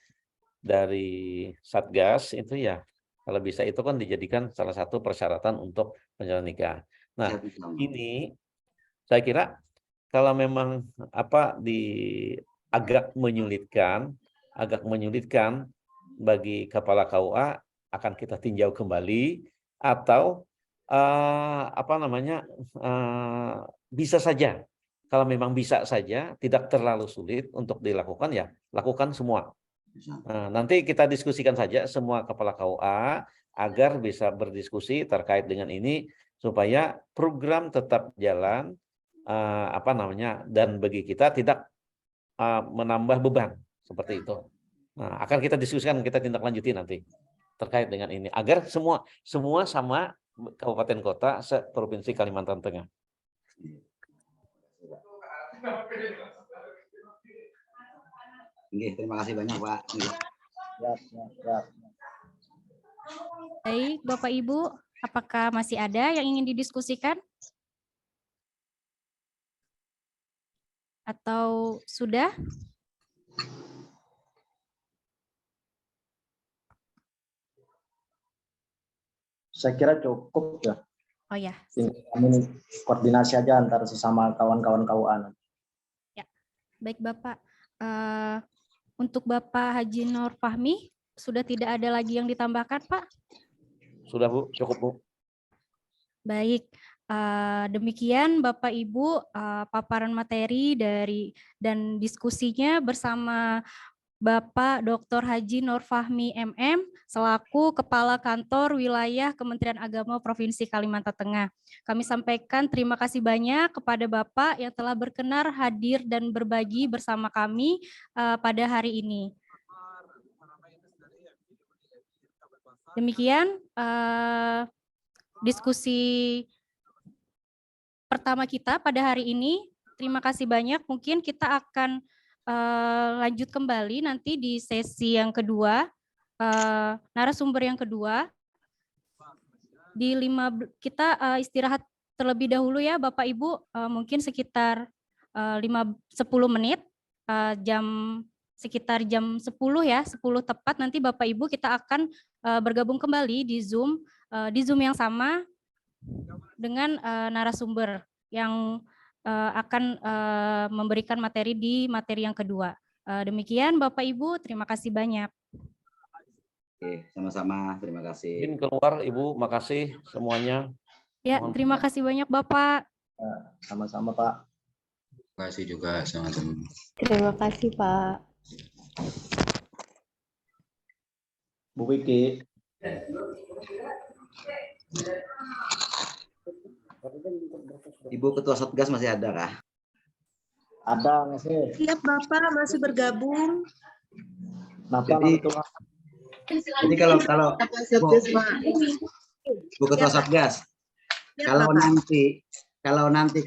Satgas itu ya, kalau bisa itu kan dijadikan salah satu persyaratan untuk pencatatan nikah. Nah, ini saya kira kalau memang agak menyulitkan bagi kepala KUA, akan kita tinjau kembali. Atau bisa saja, kalau memang bisa saja, tidak terlalu sulit untuk dilakukan, ya lakukan semua. Nanti kita diskusikan saja semua kepala KUA agar bisa berdiskusi terkait dengan ini supaya program tetap jalan, dan bagi kita tidak menambah beban seperti itu. Nah, akan kita diskusikan, kita tindak lanjuti nanti terkait dengan ini agar semua sama kabupaten kota se-provinsi Kalimantan Tengah. Terima kasih banyak, Pak. Baik, Bapak Ibu, apakah masih ada yang ingin didiskusikan? Atau sudah? Saya kira cukup ya. Oh ya. Ini koordinasi aja antara sesama kawan-kawan KUA. Ya, baik Bapak. Untuk Bapak Haji Nur Fahmi, sudah tidak ada lagi yang ditambahkan, Pak? Sudah, Bu. Cukup, Bu. Baik. Demikian Bapak Ibu paparan materi dan diskusinya bersama Bapak Dr. Haji Nur Fahmi MM selaku Kepala Kantor Wilayah Kementerian Agama Provinsi Kalimantan Tengah. Kami sampaikan terima kasih banyak kepada Bapak yang telah berkenan hadir dan berbagi bersama kami pada hari ini. Demikian diskusi pertama kita pada hari ini. Terima kasih banyak. Mungkin kita akan lanjut kembali nanti di sesi yang kedua, narasumber yang kedua. Kita istirahat terlebih dahulu ya Bapak Ibu, mungkin sekitar 10 menit, sekitar jam 10 ya, 10 tepat nanti Bapak Ibu kita akan bergabung kembali di Zoom yang sama dengan narasumber yang akan memberikan materi di materi yang kedua. Demikian Bapak Ibu, terima kasih banyak. Oke, sama-sama, terima kasih. Izin keluar Ibu, makasih semuanya. Ya, terima kasih banyak Bapak. Sama-sama Pak. Terima kasih juga sama-sama. Terima kasih Pak. Bu Wiki. Ibu Ketua Satgas masih ada kah? Ada masih. Siap Bapak, masih bergabung. Jadi kalau Bu Ketua Satgas, kalau nanti